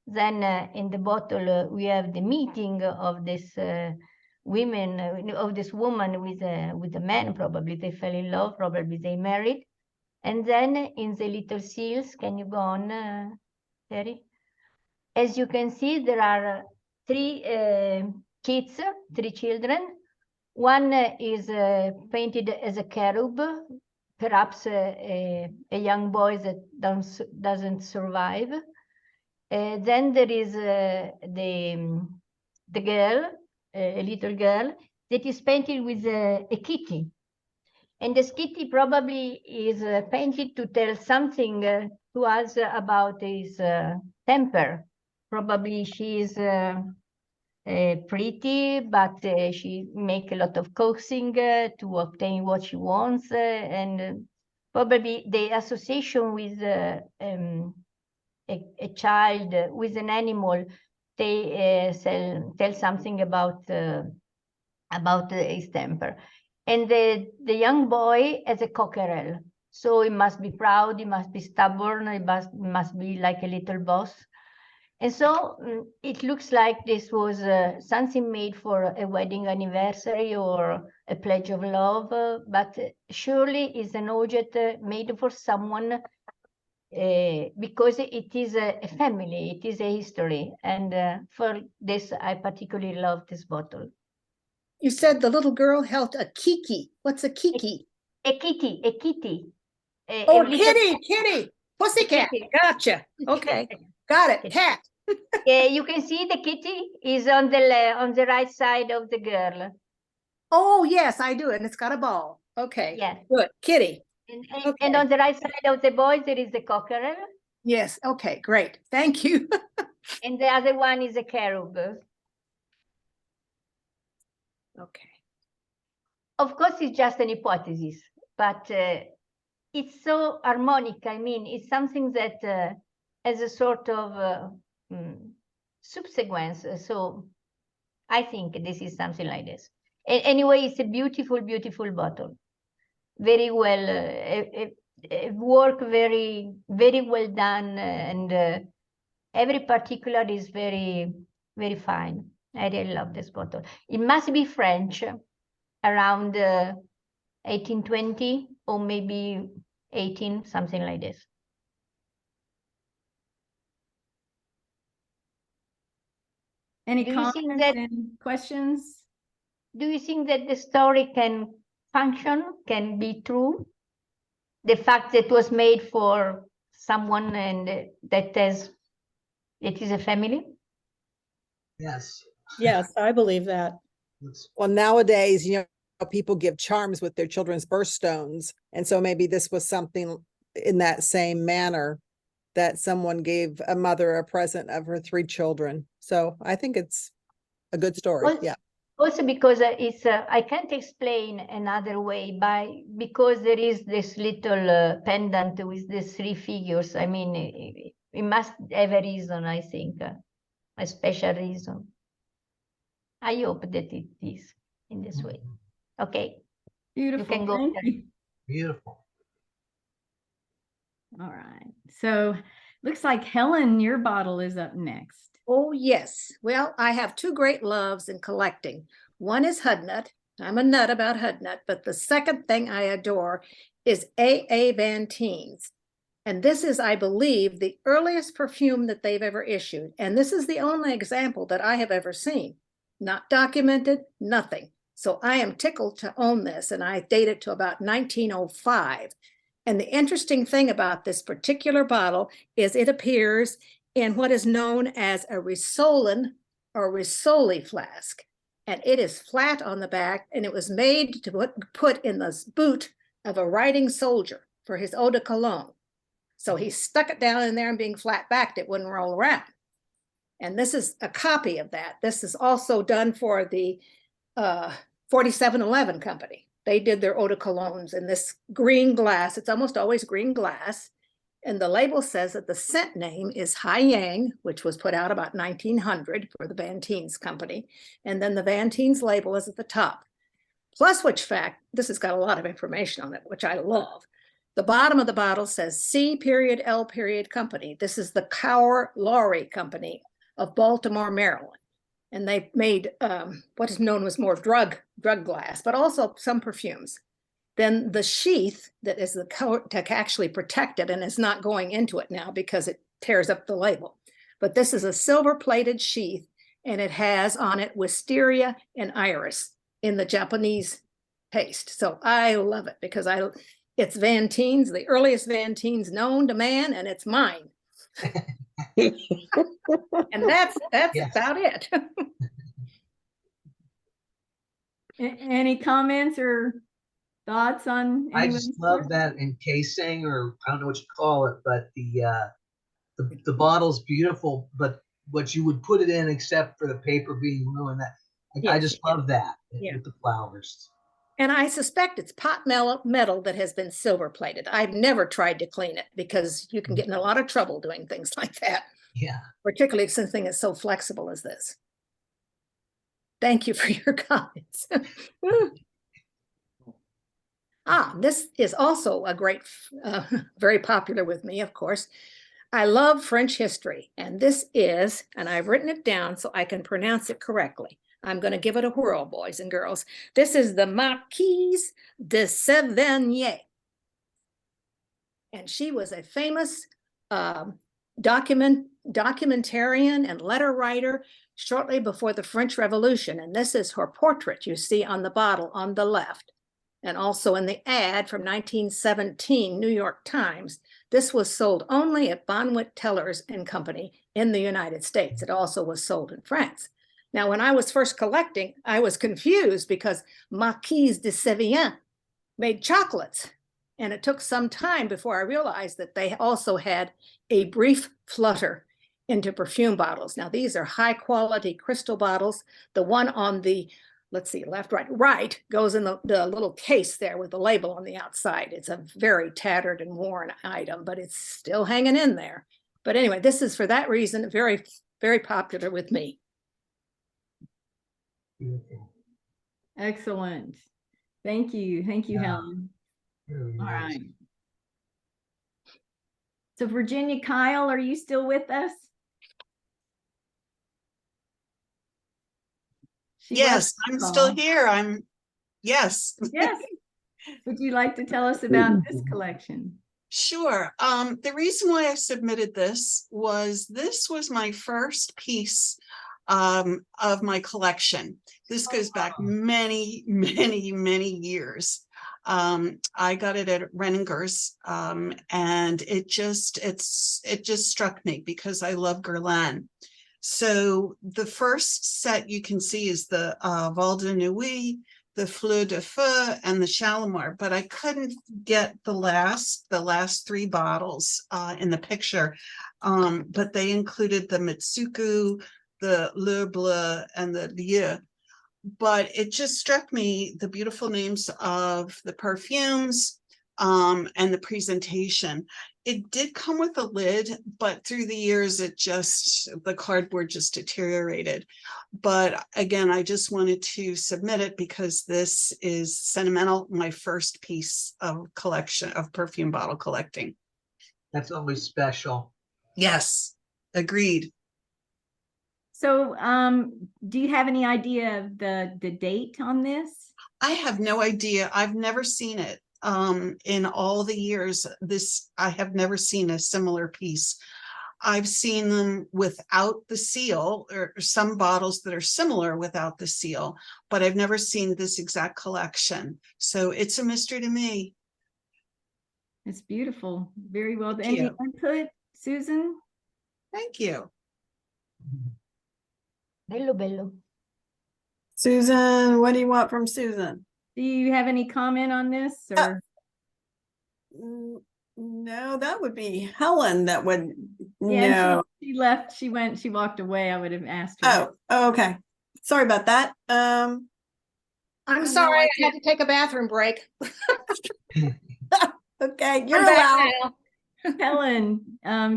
Then in the bottle, we have the meeting of this woman with a man. Probably they fell in love, probably they married. And then in the little seals, can you go on, Terry? As you can see, there are 3 kids, 3 children. One is painted as a cherub, perhaps a young boy that doesn't survive. Then there is the girl, a little girl, that is painted with a kitty. And the kitty probably is painted to tell something to us about his temper. Probably she is pretty, but she make a lot of coaxing to obtain what she wants. And probably the association with a child with an animal, they tell something about his temper. And the young boy has a cockerel, so he must be proud, he must be stubborn, he must be like a little boss. And so it looks like this was something made for a wedding anniversary or a pledge of love, but surely is an object made for someone because it is a family, it is a history. And for this, I particularly love this bottle. You said the little girl held a kiki. What's a kiki? A kitty, a kitty. Oh, kitty, pussycat. Gotcha. Okay, got it. Cat. You can see the kitty is on the right side of the girl. Oh, yes, I do. And it's got a ball. Okay. Yes. Good. Kitty. And on the right side of the boy, there is the cockerel. Yes. Okay, great. Thank you. And the other one is a cherub. Okay. Of course, it's just an hypothesis, but it's so harmonic. I mean, it's something that has a sort of subsequence. So I think this is something like this. Anyway, it's a beautiful, beautiful bottle. Very well, work very, very well done. And every particular is very, very fine. I really love this bottle. It must be French, around 1820 or maybe 18, something like this. Any comments and questions? Do you think that the story can function, can be true? The fact that it was made for someone and it is a family? Yes. Yes, I believe that. Well, nowadays, you know, people give charms with their children's birthstones. And so maybe this was something in that same manner that someone gave a mother a present of her 3 children. So I think it's a good story. Also, yeah. Also because it's, I can't explain another way because there is this little pendant with these 3 figures. I mean, it must have a reason, I think, a special reason. I hope that it is in this way. Okay. Beautiful. You can go. Thank you. Beautiful. All right. So looks like Helen, your bottle is up next. Oh, yes. Well, I have 2 great loves in collecting. One is Hudnut. I'm a nut about Hudnut, but the second thing I adore is A.A. Van Teen's. And this is, I believe, the earliest perfume that they've ever issued. And this is the only example that I have ever seen. Not documented, nothing. So I am tickled to own this, and I date it to about 1905. And the interesting thing about this particular bottle is it appears in what is known as a Rissolin or Rissoli flask. And it is flat on the back, and it was made to put in the boot of a riding soldier for his eau de cologne. So he stuck it down in there, and being flat backed, it wouldn't roll around. And this is a copy of that. This is also done for the 4711 company. They did their eau de colognes in this green glass. It's almost always green glass. And the label says that the scent name is Hai Yang, which was put out about 1900 for the Van Teen's company. And then the Van Teen's label is at the top. Plus which fact, this has got a lot of information on it, which I love. The bottom of the bottle says C.L. Company. This is the Cower Laurie Company of Baltimore, Maryland. And they made what is known as more drug glass, but also some perfumes. Then the sheath that is the coat to actually protect it and is not going into it now because it tears up the label. But this is a silver-plated sheath, and it has on it wisteria and iris in the Japanese taste. So I love it because it's Van Teen's, the earliest Van Teen's known to man, and it's mine. And that's Yes. about it. Any comments or thoughts on I anyone's just love part? that encasing, or I don't know what you call it, but the bottle's beautiful, but what you would put it in except for the paper being ruined, that I Yes, just love that yeah. with the flowers. And I suspect it's pot metal that has been silver plated. I've never tried to clean it because you can get in a lot of trouble doing things like that, Yeah. particularly if something is so flexible as this. Thank you for your comments. This is also a great, very popular with me, of course. I love French history, and this is, and I've written it down so I can pronounce it correctly. I'm going to give it a whirl, boys and girls. This is the Marquise de Sévigné. And she was a famous documentarian and letter writer shortly before the French Revolution. And this is her portrait you see on the bottle on the left. And also in the ad from 1917 New York Times. This was sold only at Bonwit Tellers and Company in the United States. It also was sold in France. Now, when I was first collecting, I was confused because Marquise de Sévigné made chocolates. And it took some time before I realized that they also had a brief flutter into perfume bottles. Now, these are high quality crystal bottles. The one on the, let's see, left, right goes in the little case there with the label on the outside. It's a very tattered and worn item, but it's still hanging in there. But anyway, this is for that reason very, very popular with me. Beautiful. Excellent. Thank you. Thank you, Yeah. Helen. Really All nice. right. So Virginia Kyle, are you still with us? Yes, I'm still here. Yes. Yes. Would you like to tell us about this collection? Sure. The reason why I submitted this was my first piece of my collection. This goes back many, many, many years. I got it at Renninger's, and it just struck me because I love Guerlain. So the first set you can see is the Val de Nuit, the Fleur de Feu, and the Shalimar, but I couldn't get the last three bottles in the picture, but they included the Mitsuku, the Le Bleu, and the Lieu. But it just struck me, the beautiful names of the perfumes and the presentation. It did come with a lid, but through the years, the cardboard just deteriorated. But again, I just wanted to submit it because this is sentimental, my first piece of collection of perfume bottle collecting. That's always special. Yes, agreed. So do you have any idea of the date on this? I have no idea. I've never seen it. In all the years, I have never seen a similar piece. I've seen them without the seal, or some bottles that are similar without the seal, but I've never seen this exact collection. So it's a mystery to me. It's beautiful. Very well. Thank Any you. input, Susan? Thank you. Bello, bello. Susan, what do you want from Susan? Do you have any comment on this? Or No, that would be Helen that would yeah, know. she left. She walked away. I would have asked her. Oh, okay. Sorry about that. I'm no sorry, I idea. had to take a bathroom break. Okay, I'm you're back allowed. now. Helen,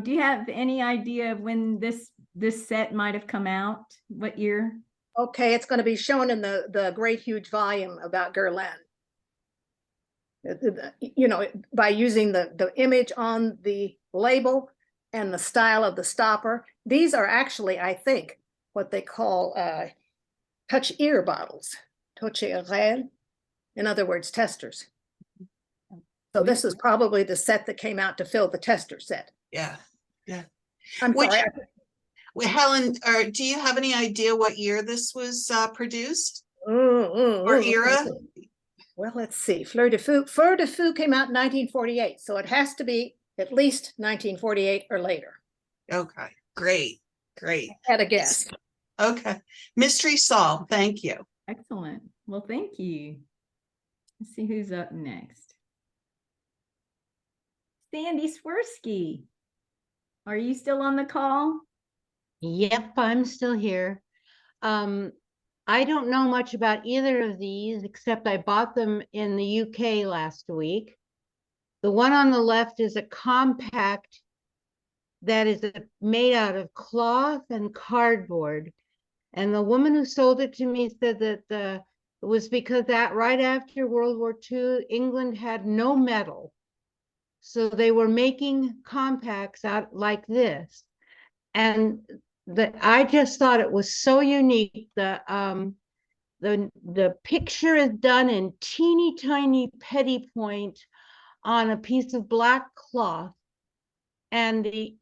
do you have any idea of when this set might have come out? What year? Okay, it's going to be shown in the great huge volume about Guerlain. You know, by using the image on the label and the style of the stopper. These are actually, I think, what they call touch ear bottles, touche oreille. In other words, testers. So this is probably the set that came out to fill the tester set. Yeah. I'm sorry. Well, Helen, do you have any idea what year this was produced? Or era? Well, let's see. Fleur de Fou came out in 1948, so it has to be at least 1948 or later. Okay, great, great. Had a guess. Okay, mystery solved. Thank you. Excellent. Well, thank you. Let's see who's up next. Sandy Swirsky, are you still on the call? Yep, I'm still here. I don't know much about either of these, except I bought them in the UK last week. The one on the left is a compact that is made out of cloth and cardboard. And the woman who sold it to me said that it was because that right after World War II, England had no metal. So they were making compacts out like this. And I just thought it was so unique. The picture is done in teeny tiny petty point on a piece of black cloth, and the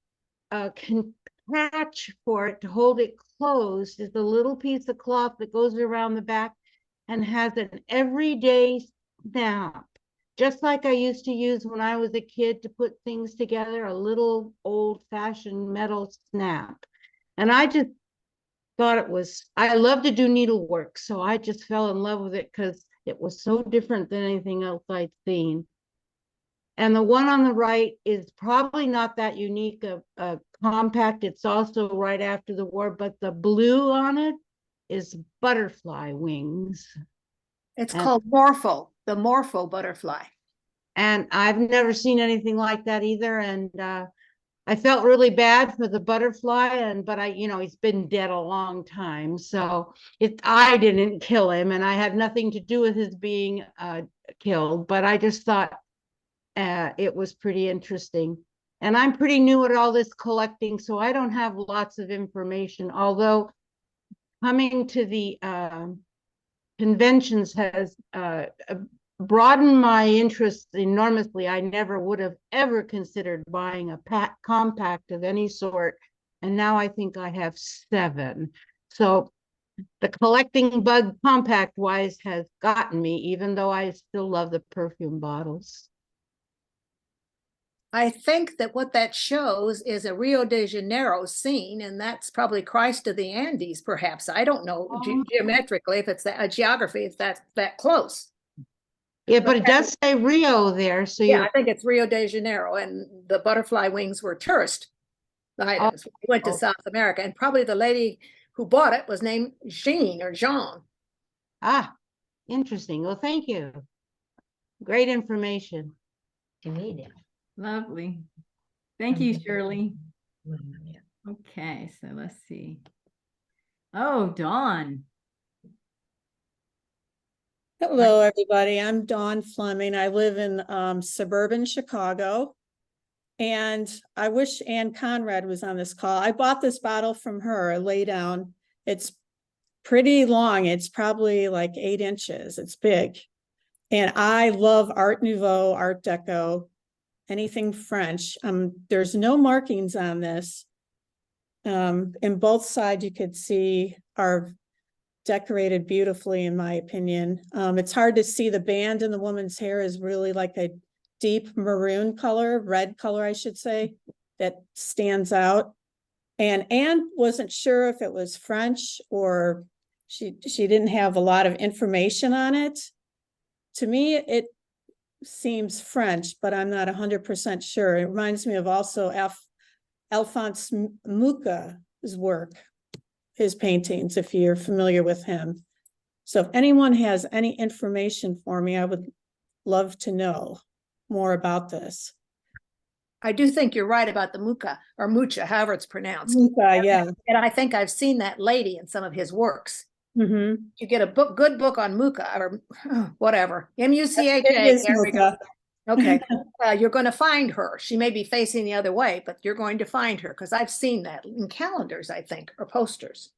catch for it to hold it closed is a little piece of cloth that goes around the back and has an everyday snap, just like I used to use when I was a kid to put things together, a little old-fashioned metal snap. And I just thought it was, I love to do needlework, so I just fell in love with it because it was so different than anything else I'd seen. And the one on the right is probably not that unique a compact. It's also right after the war, but the blue on it is butterfly wings. It's called Morpho, the Morpho butterfly. And I've never seen anything like that either. And I felt really bad for the butterfly, but he's been dead a long time. So I didn't kill him, and I had nothing to do with his being killed, but I just thought it was pretty interesting. And I'm pretty new at all this collecting, so I don't have lots of information, although coming to the conventions has broadened my interest enormously. I never would have ever considered buying a compact of any sort, and now I think I have 7. So the collecting bug compact wise has gotten me, even though I still love the perfume bottles. I think that what that shows is a Rio de Janeiro scene, and that's probably Christ of the Andes, perhaps. I don't know geometrically if it's that geography, if that's that close. Yeah, but it does say Rio there, so yeah, I think it's Rio de Janeiro, and the butterfly wings were tourist items. We went to South America, and probably the lady who bought it was named Jean or Jean. Ah, interesting. Well, thank you. Great information. Lovely. Thank you, Shirley. Okay, so let's see. Oh, Dawn. Hello, everybody. I'm Dawn Fleming. I live in suburban Chicago. And I wish Ann Conrad was on this call. I bought this bottle from her, a lay down. It's pretty long. It's probably like 8 inches. It's big. And I love Art Nouveau, Art Deco, anything French. There's no markings on this. In both sides, you could see are decorated beautifully, in my opinion. It's hard to see. The band in the woman's hair is really like a deep maroon color, red color, I should say, that stands out. And Anne wasn't sure if it was French or she didn't have a lot of information on it. To me, it seems French, but I'm not 100% sure. It reminds me of also Alphonse Mucha's work, his paintings, if you're familiar with him. So if anyone has any information for me, I would love to know more about this. I do think you're right about the Mucha, or Mucha, however it's pronounced. Mucha, yeah. And I think I've seen that lady in some of his works. Mm-hmm. You get a good book on Mucha, or whatever, M-U-C-H-A. There we go. Okay, you're going to find her. She may be facing the other way, but you're going to find her, because I've seen that in calendars, I think, or posters.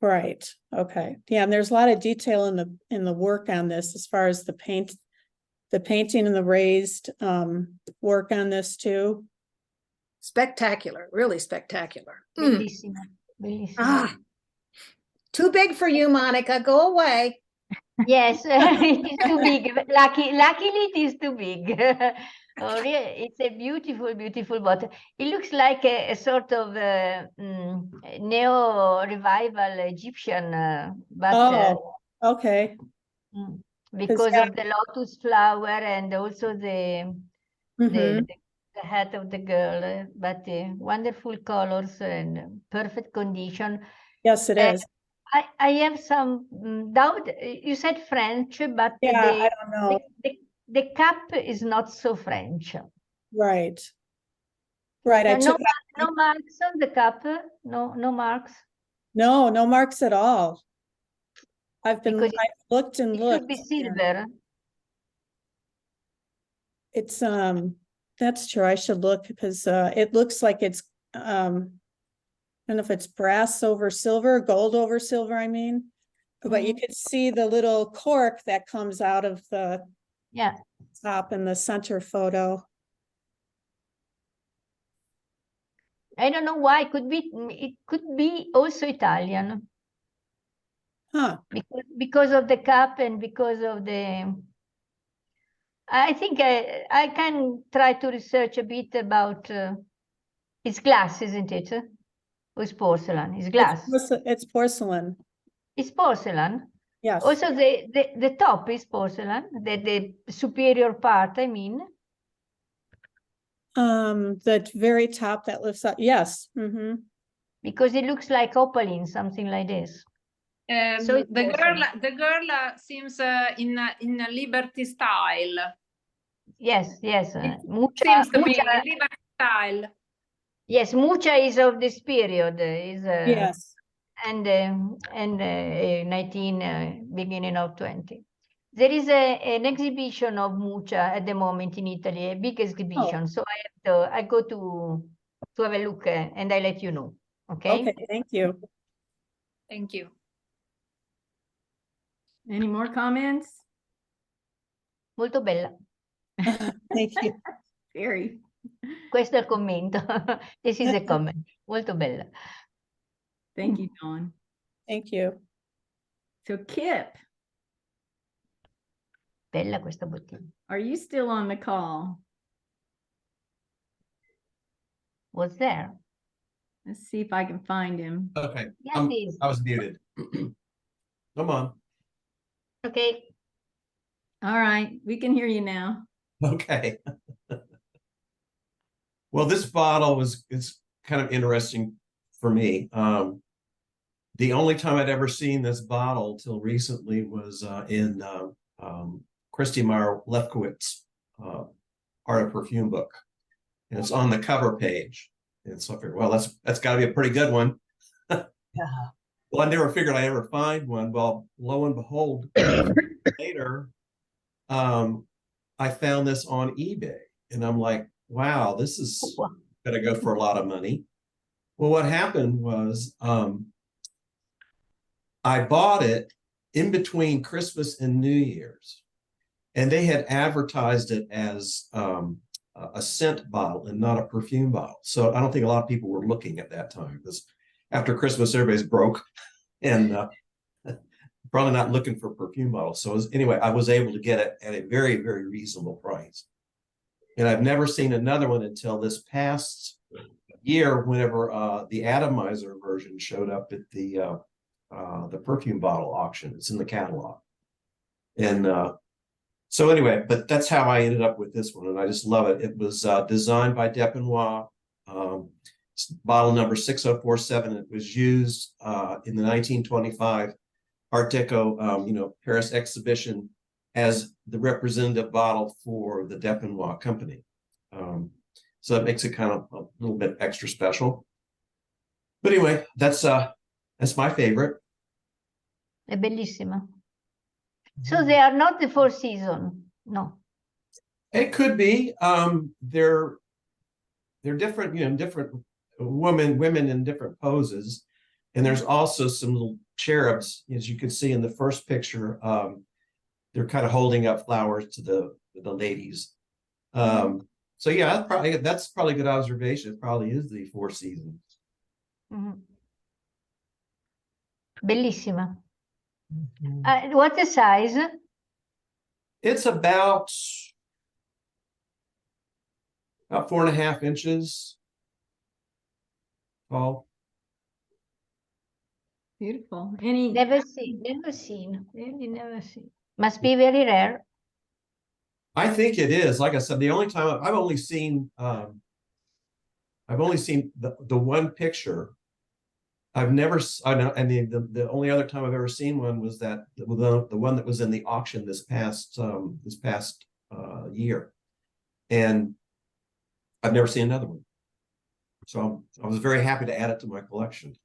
Right. Okay. Yeah, and there's a lot of detail in the work on this, as far as the painting and the raised work on this too. Spectacular, really spectacular. Bellissima, bellissima. Ah, too big for you, Monica. Go away. Yes, it is too big. Luckily, it is too big. Oh, really? It's a beautiful, beautiful bottle. It looks like a sort of neo-revival Egyptian, Oh, okay. because of the lotus flower and also Mhm. the hat of the girl, but wonderful colors and perfect condition. Yes, it is. I have some doubt. You said French, but Yeah, I don't know. the cap is not so French. Right. Right. I No, took no marks on the cap. No marks. no marks at all. I've Because looked and it looked. should be silver. It's that's true. I should look because it looks like it's I don't know if it's brass over silver, gold over silver, I mean. But you could see the little cork that comes out of the top in the center photo. I don't know why. It could be also Italian. Huh. Because of the cap and because of the. I think I can try to research a bit about. It's glass, isn't it? Or it's porcelain? It's glass. It's porcelain. It's porcelain. Yes. Also, the top is porcelain. The superior part, I mean. The very top that lifts up. Yes. Mm-hmm. Because it looks like opaline, something like this. So the girl seems in a Liberty style. Yes. Seems to be Liberty style. Yes, Mucha is of this period. Yes. And beginning of 20. There is an exhibition of Mucha at the moment in Italy, a big exhibition. So I go to have a look and I let you know. Okay. Okay. Thank you. Thank you. Any more comments? Molto bella. Thank you. Very. Questo è il commento. This is a comment. Molto bella. Thank you, Dawn. Thank you. So Kip. Bella questa bottiglia. Are you still on the call? What's there? Let's see if I can find him. Okay. Yes, I was muted. Come on. Okay. All right. We can hear you now. Okay. Well, this bottle it's kind of interesting for me. The only time I'd ever seen this bottle till recently was in Christy Meyer Lefkowitz Art of Perfume book. And it's on the cover page. And so I figured, well, that's got to be a pretty good one. Yeah. Well, I never figured I'd ever find one. Well, lo and behold, later, I found this on eBay. And I'm like, wow, this is going to go for a lot of money. Well, what happened was I bought it in between Christmas and New Year's. And they had advertised it as a scent bottle and not a perfume bottle. So I don't think a lot of people were looking at that time because after Christmas, everybody's broke and probably not looking for perfume bottles. So anyway, I was able to get it at a very, very reasonable price. And I've never seen another one until this past year, whenever the atomizer version showed up at the perfume bottle auction. It's in the catalog. And so anyway, but that's how I ended up with this one. And I just love it. It was designed by Depenois, bottle number 6047. It was used in the 1925 Art Deco, Paris exhibition as the representative bottle for the Depenois company. So it makes it kind of a little bit extra special. But anyway, that's my favorite. È bellissima. So they are not the Four Seasons, no. It could be. They're different, different women in different poses. And there's also some little cherubs, as you can see in the first picture. They're kind of holding up flowers to the ladies. So yeah, that's probably a good observation. It probably is the Four Seasons. Bellissima. What's the size? It's about about 4.5 inches tall. Beautiful. Any? Never seen, really never seen. Must be very rare. I think it is. Like I said, the only time I've only seen the one picture. I've never, I know, and the only other time I've ever seen one was that the one that was in the auction this past year, and I've never seen another one. So I was very happy to add it to my collection.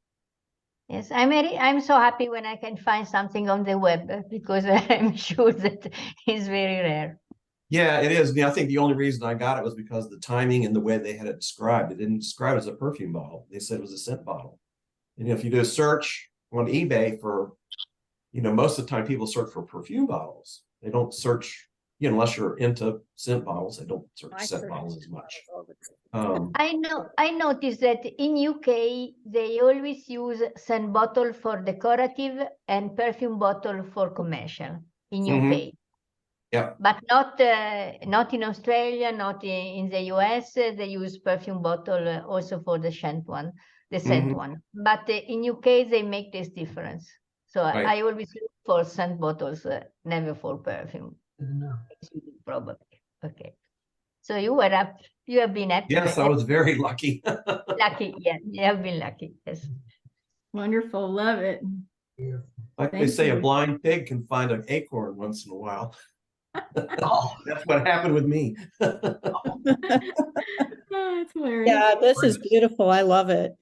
Yes, I'm so happy when I can find something on the web because I'm sure that it's very rare. Yeah, it is. I think the only reason I got it was because of the timing and the way they had it described. It didn't describe it as a perfume bottle. They said it was a scent bottle. And if you do a search on eBay for, most of the time people search for perfume bottles. They don't search, unless you're into scent bottles, they don't search scent bottles as much. I noticed that in UK, they always use scent bottle for decorative and perfume bottle for commercial in UK. Yeah. But not in Australia, not in the US. They use perfume bottle also for the scent one. But in UK, they make this difference. So Right. I always look for scent bottles, never for perfume. Probably. Okay. So you have been happy. Yes, I was very lucky. Lucky, yeah. You have been lucky, yes. Wonderful, love it. Like they Thank say, you. a blind pig can find an acorn once in a while. That's what happened with me. Oh, it's hilarious. Yeah, this is beautiful. I love it.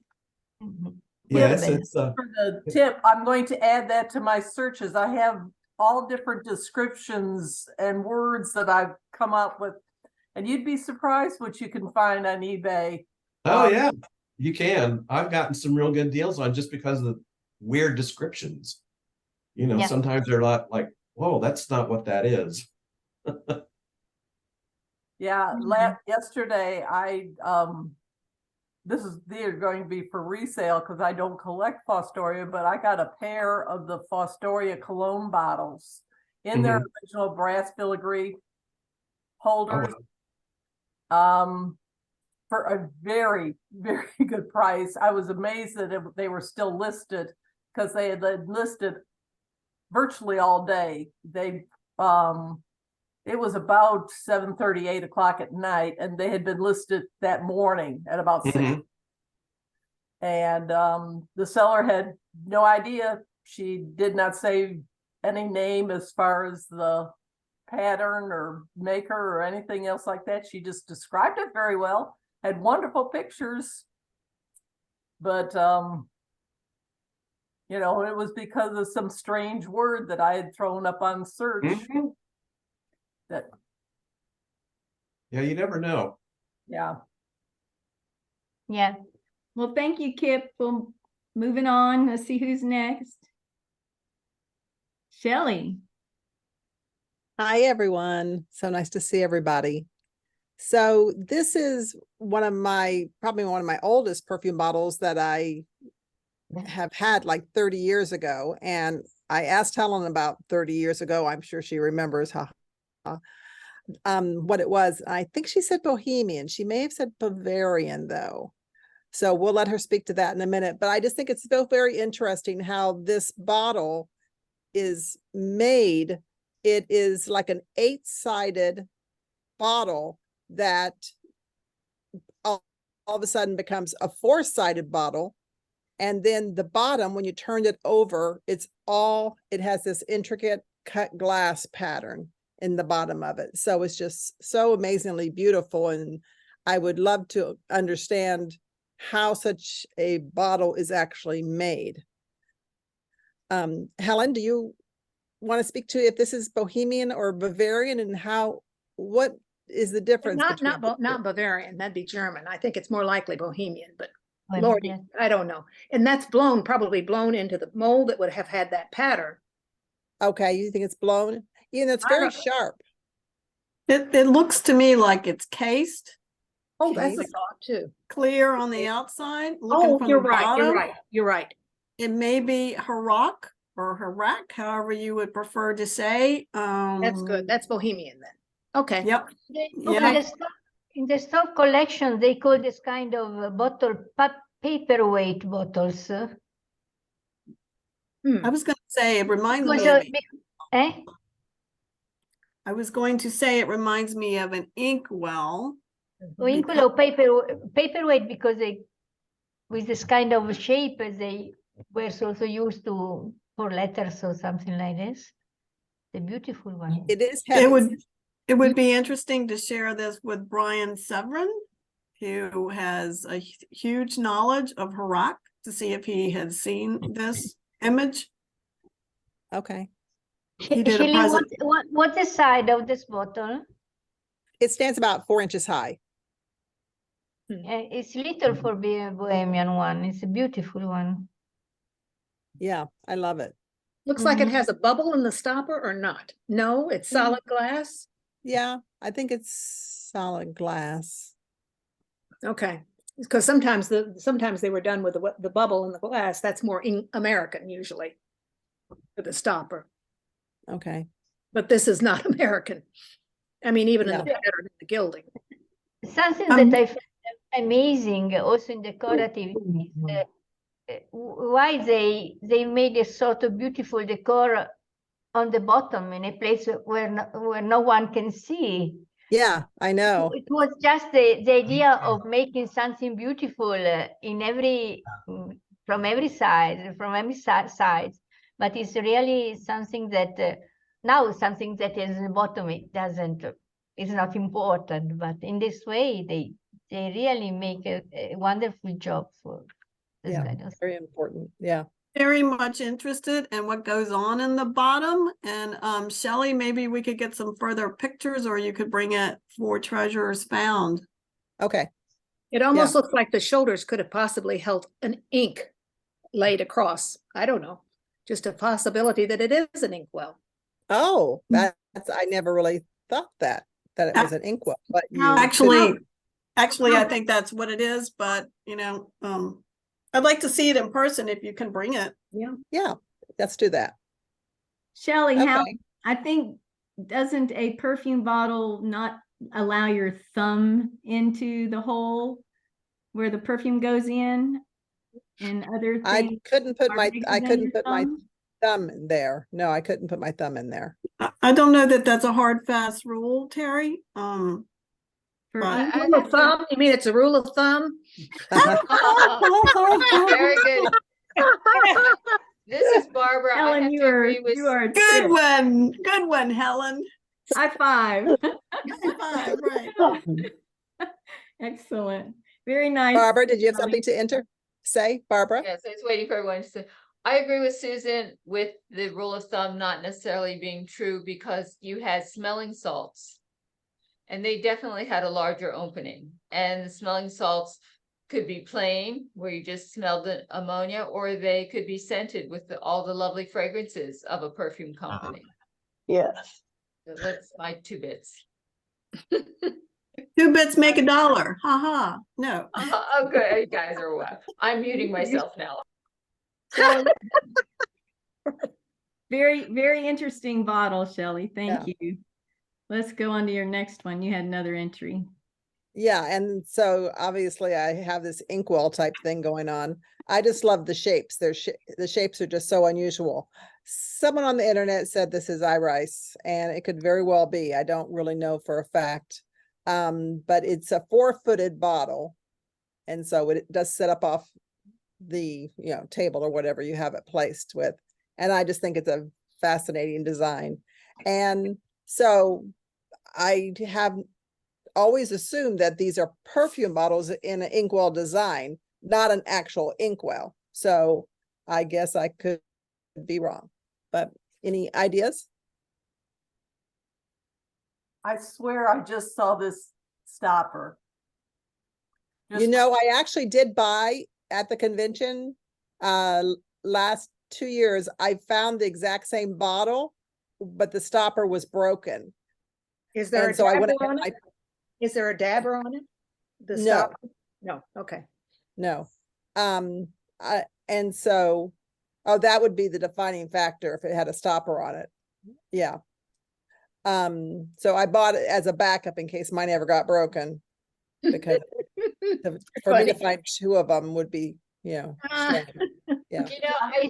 Yes, For the tip, I'm going to add that to my searches. I have all different descriptions and words that I've come up with, and you'd be surprised what you can find on eBay. Oh yeah, you can. I've gotten some real good deals on just because of the weird descriptions. Sometimes they're not like, whoa, that's not what that is. Yeah, yesterday they're going to be for resale because I don't collect Fostoria, but I got a pair of the Fostoria cologne bottles in their original brass filigree holders. For a very, very good price. I was amazed that they were still listed because they had listed virtually all day. It was about 7:30, 8 o'clock at night, and they had been listed that morning at about 6. And the seller had no idea. She did not say any name as far as the pattern or maker or anything else like that. She just described it very well, had wonderful pictures, but it was because of some strange word that I had thrown up on search. Yeah, you never know. Yeah. Yeah. Well, thank you, Kip. Well, moving on. Let's see who's next. Shelley. Hi, everyone. So nice to see everybody. So this is probably one of my oldest perfume bottles that I have had like 30 years ago. And I asked Helen about 30 years ago. I'm sure she remembers what it was. I think she said Bohemian. She may have said Bavarian though. So we'll let her speak to that in a minute. But I just think it's still very interesting how this bottle is made. It is like an 8-sided bottle that all of a sudden becomes a 4-sided bottle. And then the bottom, when you turn it over, it has this intricate cut glass pattern in the bottom of it. So it's just so amazingly beautiful. And I would love to understand how such a bottle is actually made. Helen, do you want to speak to if this is Bohemian or Bavarian, and what is the difference? Not Bavarian, that'd be German. I think it's more likely Bohemian, but Well, Lordy, yeah. I don't know. And that's probably blown into the mold that would have had that pattern. Okay, you think it's blown? Yeah, that's very sharp. It looks to me like it's cased. Oh, that's a thought too. Clear on the outside. Looking from you're the right. bottom. You're right. It may be Harac or Harac, however you would prefer to say. That's good. That's Bohemian then. Okay. Yep. Yeah. In the stock collection, they call this kind of bottle paperweight bottles. I was going to say, it reminds Because me of, I was going to say it reminds me of an inkwell. Inkwell paperweight because they, with this kind of shape, they were also used to for letters or something like this. The beautiful one. It is heavy. It would be interesting to share this with Brian Severin, who has a huge knowledge of Herat, to see if he has seen this image. Okay. He did a present. What's the size of this bottle? It stands about 4 inches high. It's little for being a Bohemian one. It's a beautiful one. Yeah, I love it. Looks like it has a bubble in the stopper or not? No, it's solid glass? Yeah, I think it's solid glass. Okay, because sometimes they were done with the bubble in the glass. That's more American usually for the stopper. Okay. But this is not American. I mean, even in the pattern and the gilding. Something that I find amazing also in decorative is why they made a sort of beautiful decor on the bottom in a place where no one can see. Yeah, I know. It was just the idea of making something beautiful in every from every side, but it's really something that now something that is in the bottom, it doesn't, it's not important, but in this way they really make a wonderful job for this kind of very important. Yeah. Very much interested in what goes on in the bottom. And Shelley, maybe we could get some further pictures, or you could bring it for Treasures Found. Okay. It almost looks like the shoulders could have possibly held an ink laid across. I don't know. Just a possibility that it is an inkwell. Oh, that's, I never really thought that it was an inkwell, but you actually, I think that's what it is, but you know, I'd like to see it in person if you can bring it. Yeah, let's do that. Shelley, how, I think, doesn't a perfume bottle not allow your thumb into the hole where the perfume goes in and other things? I couldn't put my thumb in there. No, I couldn't put my thumb in there. I don't know that that's a hard, fast rule, Terry. Rule of thumb? You mean it's a rule of thumb? Very good. This is Barbara. Helen, I have you to are, agree with you are good one. Good one, Helen. High five. High five, right. Excellent. Very nice. Barbara, did you have something to say, Barbara? Yes, I was waiting for everyone to say. I agree with Susan with the rule of thumb not necessarily being true, because you had smelling salts and they definitely had a larger opening, and the smelling salts could be plain where you just smelled the ammonia, or they could be scented with all the lovely fragrances of a perfume company. Yes. So that's my 2 bits. 2 bits make $1. Ha ha. No. Okay, you guys are what? I'm muting myself now. Very, very interesting bottle, Shelley. Thank you. Let's go on to your next one. You had another entry. Yeah, and so obviously I have this inkwell type thing going on. I just love the shapes. The shapes are just so unusual. Someone on the internet said this is iris, and it could very well be. I don't really know for a fact, but it's a 4-footed bottle, and so it does set up off the table or whatever you have it placed with. And I just think it's a fascinating design. And so I have always assumed that these are perfume bottles in an inkwell design, not an actual inkwell. So I guess I could be wrong, but any ideas? I swear I just saw this stopper. I actually did buy at the convention last 2 years. I found the exact same bottle, but the stopper was broken. Is there a dabber on it? Is there a dabber on it? The stopper? No. Okay. No. And so, that would be the defining factor if it had a stopper on it. Yeah. So I bought it as a backup in case mine ever got broken. because for me to find two of them would be, strange. Yeah.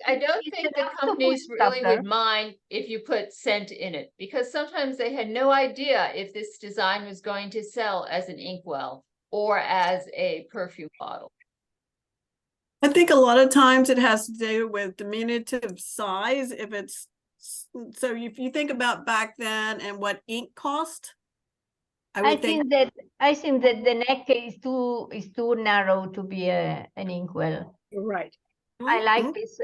I don't think the companies really would mind if you put scent in it, because sometimes they had no idea if this design was going to sell as an inkwell or as a perfume bottle. I think a lot of times it has to do with diminutive size. If you think about back then and what ink cost, I think that the neck is too narrow to be an inkwell. Right. I like this.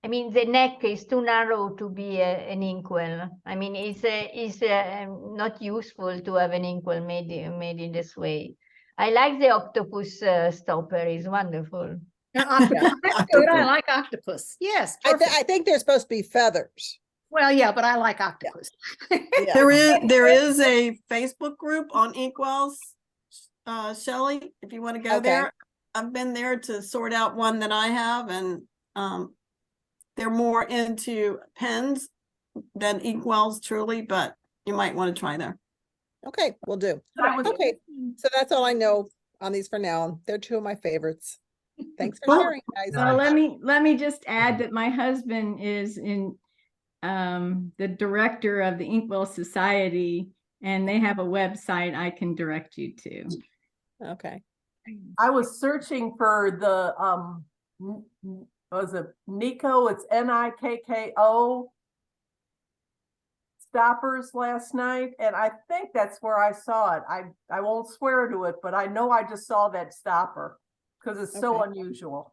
I mean, the neck is too narrow to be an inkwell. I mean, it's not useful to have an inkwell made in this way. I like the octopus stopper. It's wonderful. Octopus. That's good. I like octopus. Yes. I think they're supposed to be feathers. Well, yeah, but I like octopus. There is a Facebook group on inkwells, Shelley, if you want to go there. I've been there to sort out one that I have, and they're more into pens than inkwells, truly, but you might want to try there. Okay, we'll do. Okay, so that's all I know on these for now. They're two of my favorites. Thanks for sharing, guys. So let me just add that my husband is the director of the Inkwell Society, and they have a website I can direct you to. Okay. I was searching for the was it Nikko? It's Nikko stoppers last night, and I think that's where I saw it. I won't swear to it, but I know I just saw that stopper because it's so unusual.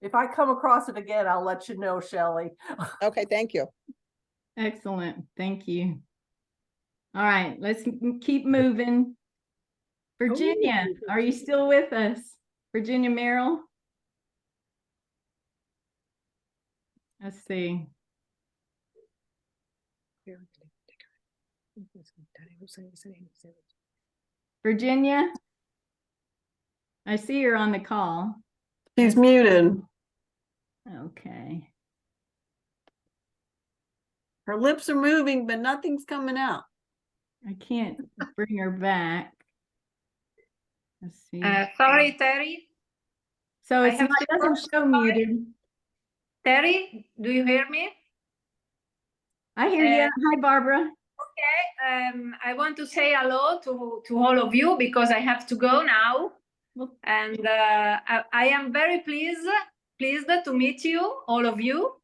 If I come across it again, I'll let you know, Shelley. Okay, thank you. Excellent, thank you. All right, let's keep moving. Virginia, are you still with us? Virginia Merrill? Let's see. Virginia? I see you're on the call. She's muted. Okay. Her lips are moving, but nothing's coming out. I can't bring her back. Let's see. Sorry, Terry. So it doesn't show muted. Terry, do you hear me? I hear you. Hi, Barbara. Okay. I want to say hello to all of you because I have to go now. And I am very pleased to meet you, all of you.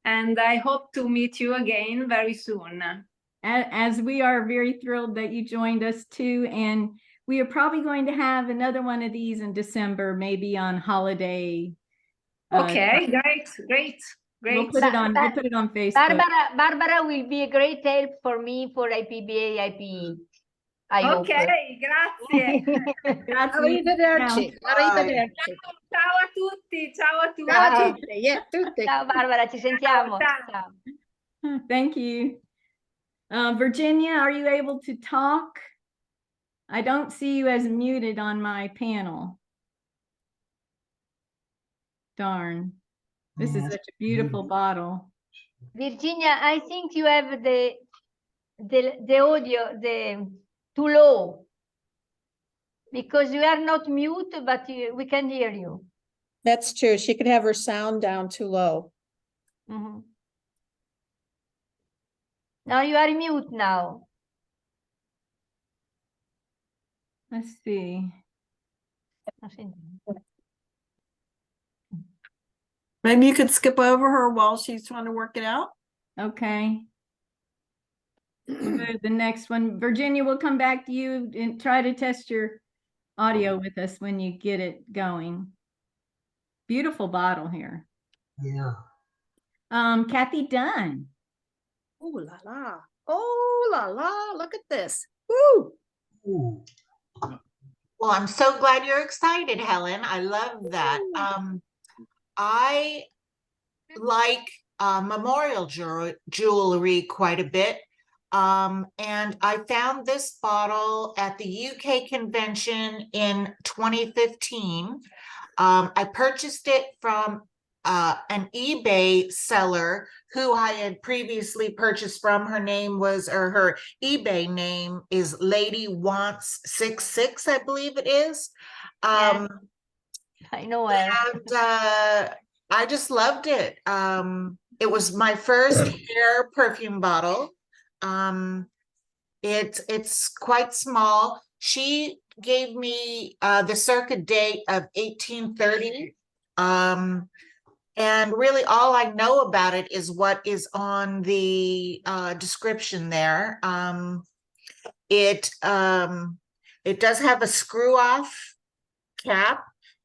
And I hope to meet you again very soon. As we are very thrilled that you joined us too. And we are probably going to have another one of these in December, maybe on holiday. Okay, great. We'll put it on Facebook. Barbara will be a great help for me for IPBA, IPE. Ok, grazie. Grazie. Arrivederci. Arrivederci. Ciao a tutti, ciao a tutti. Ciao a tutti. Yeah, tutti. Ciao Barbara, ci sentiamo. Ciao. Thank you. Virginia, are you able to talk? I don't see you as muted on my panel. Darn. This is such a beautiful bottle. Virginia, I think you have the audio too low because you are not mute, but we can hear you. That's true. She could have her sound down too low. Mm-hmm. Now you are mute now. Let's see. Maybe you could skip over her while she's trying to work it out. Okay. We'll go to the next one. Virginia, we'll come back to you and try to test your audio with us when you get it going. Beautiful bottle here. Yeah. Kathy Dunn. Oh la la. Oh la la. Look at this. Woo. Ooh. Well, I'm so glad you're excited, Helen. I love that. I like memorial jewelry quite a bit. And I found this bottle at the UK convention in 2015. I purchased it from an eBay seller who I had previously purchased from. Her name was, or her eBay name is Lady Wants 66, I believe it is. I know her. And I just loved it. It was my first hair perfume bottle. It's quite small. She gave me the circa date of 1830. And really all I know about it is what is on the description there. It does have a screw-off cap,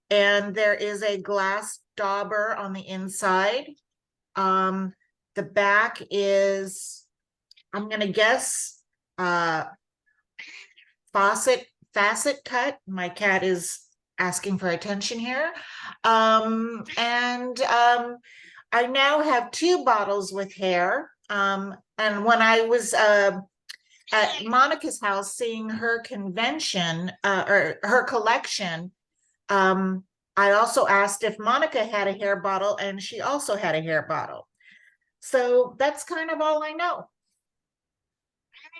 and there is a glass dauber on the inside. The back is, I'm gonna guess, facet cut. My cat is asking for attention here. I now have 2 bottles with hair. And when I was at Monica's house seeing her convention, or her collection, I also asked if Monica had a hair bottle, and she also had a hair bottle. So that's kind of all I know.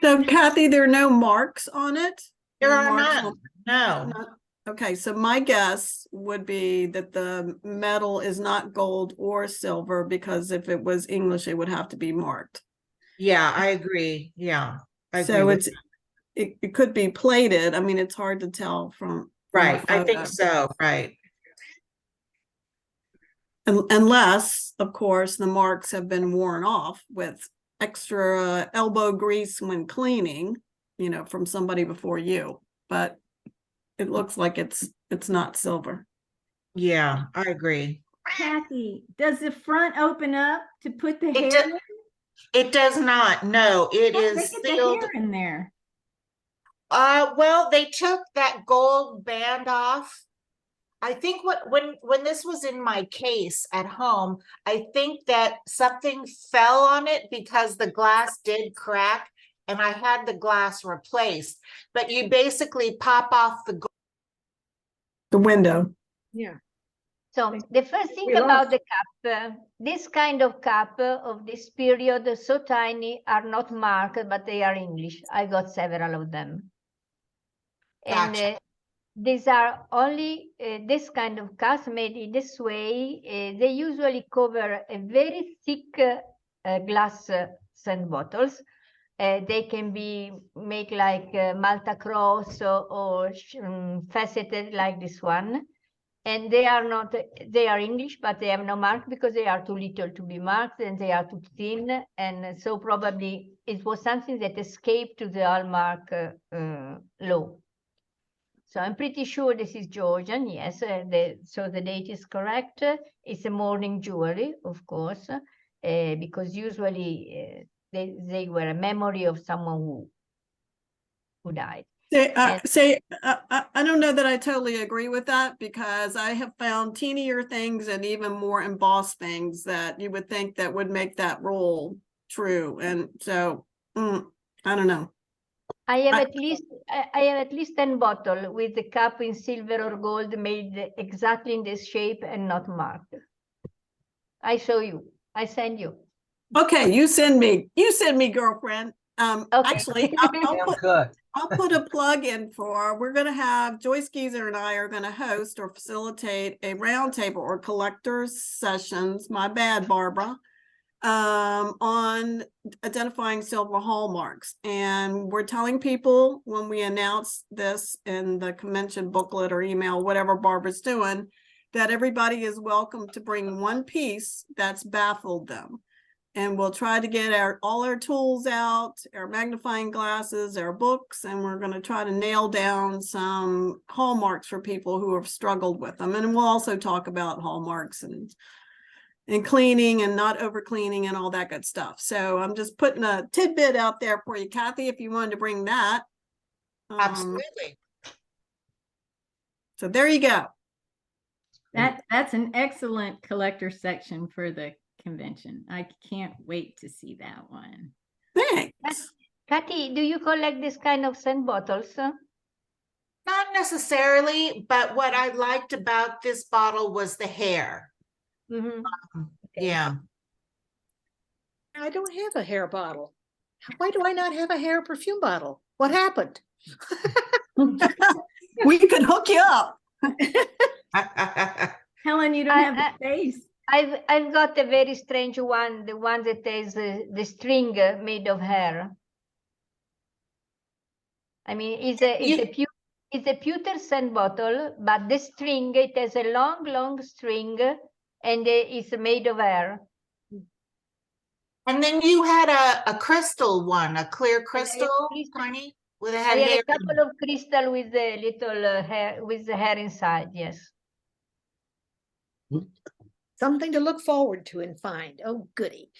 So Kathy, there are no marks on it? There No are marks none. on- No. Okay, so my guess would be that the metal is not gold or silver, because if it was English, it would have to be marked. Yeah, I agree. Yeah. I So agree with it could be plated. I mean, it's hard to tell from a right. I think photo. so. Right. Unless, of course, the marks have been worn off with extra elbow grease when cleaning, from somebody before you. But it looks like it's not silver. Yeah, I agree. Kathy, does the front open up to put the It hair do- in? It does not. No, it How did is they get the sealed. hair in there? Well, they took that gold band off. I think when this was in my case at home, I think that something fell on it because the glass did crack, and I had the glass replaced. But you basically pop off The window. Yeah. So the first thing We about lost. the cup, this kind of cup of this period, so tiny, are not marked, but they are English. I got several of them. And Gotcha. these are only this kind of cups made in this way. They usually cover a very thick glass scent bottles. They can be made like Malta Cross or faceted like this one. And they are not, they are English, but they have no mark because they are too little to be marked and they are too thin. And so probably it was something that escaped to the hallmark law. So I'm pretty sure this is Georgian, yes. So the date is correct. It's a mourning jewelry, of course, because usually they were a memory of someone who died. I don't know that I totally agree with that, because I have found teenier things and even more embossed things that you would think that would make that rule true. And so I don't know. I have at least 10 bottles with the cup in silver or gold made exactly in this shape and not marked. I show you. I send you. Okay, you send me, girlfriend. Okay. Actually, I'll put a plug in for, we're going to have, Joyce Geezer and I are going to host or facilitate a roundtable or collectors sessions, my bad, Barbara, on identifying silver hallmarks. And we're telling people when we announce this in the convention booklet or email, whatever Barbara's doing, that everybody is welcome to bring one piece that's baffled them. And we'll try to get all our tools out, our magnifying glasses, our books, and we're going to try to nail down some hallmarks for people who have struggled with them. And we'll also talk about hallmarks and cleaning and not over cleaning and all that good stuff. So I'm just putting a tidbit out there for you, Kathy, if you wanted to bring that. Absolutely. So there you go. That's an excellent collector section for the convention. I can't wait to see that one. Thanks. Kathy, do you collect this kind of scent bottles? Not necessarily, but what I liked about this bottle was the hair. Mhm. Yeah. I don't have a hair bottle. Why do I not have a hair perfume bottle? What happened? We could hook you up. Helen, you don't have the space. I've got a very strange one, the one that has the string made of hair. I mean, it's a pewter scent bottle, but the string, it has a long, long string, and it's made of hair. And then you had a crystal one, a clear crystal, tiny, with a I head have hair. a couple of crystal with the little hair, with the hair inside, yes. Something to look forward to and find. Oh, goody.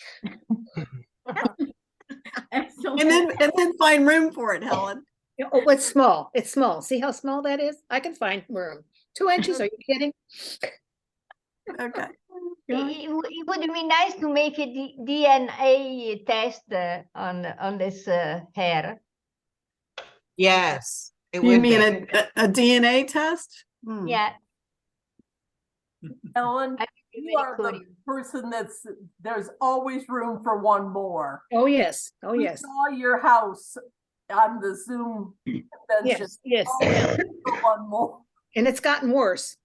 And then find room for it, Helen. Oh, it's small. It's small. See how small that is? I can find room. 2 inches, are you kidding? Okay. It would be nice to make a DNA test on this hair. Yes, it You would mean be. a DNA test? Hmm. Yeah. Ellen, you are the person there's always room for one more. Oh, yes. Oh, We yes. saw your house on the Zoom convention. Yes, yes. Always room for one more. And it's gotten worse.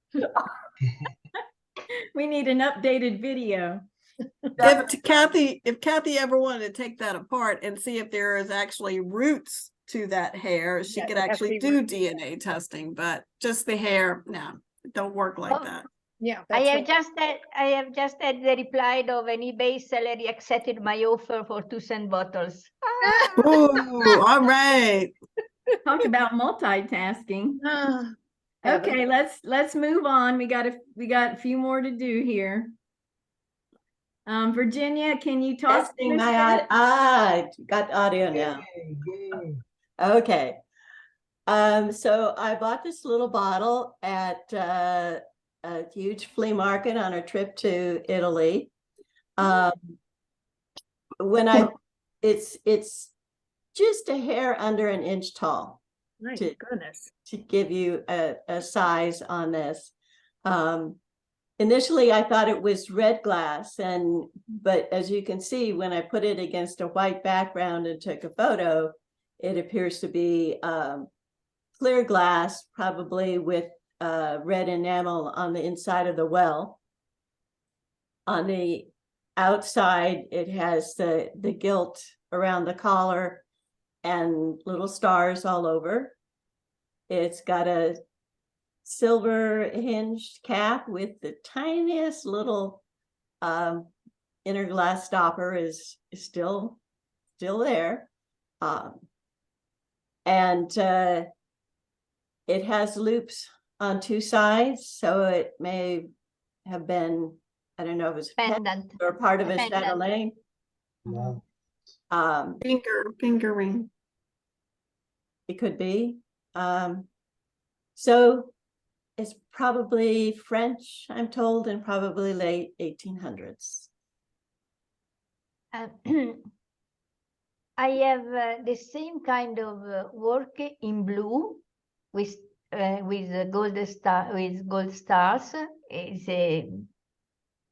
We need an updated video. If Kathy ever wanted to take that apart and see if there is actually roots to that hair, she Yeah, could it has to actually be do roots. DNA testing, but just the hair, no, it don't work like that. Yeah. I That's have just had the reply of an eBay seller. He accepted my offer for 2 scent bottles. Ooh, all right. Talk about multitasking. heaven. Okay, let's move on. We got a few more to do here. Virginia, can you talk? Testing got audio now. Okay. So I bought this little bottle at a huge flea market on a trip to Italy. It's just a hair under an inch tall. My goodness. To give you a size on this. Initially, I thought it was red glass, but as you can see, when I put it against a white background and took a photo, it appears to be clear glass, probably with red enamel on the inside of the well. On the outside, it has the gilt around the collar and little stars all over. It's got a silver hinged cap with the tiniest little inner glass stopper is still there. And it has loops on 2 sides, so it may have been, I don't know if it's pendant or part of a chatelaine. Finger ring. It could be. So it's probably French, I'm told, and probably late 1800s. I have the same kind of work in blue with gold stars.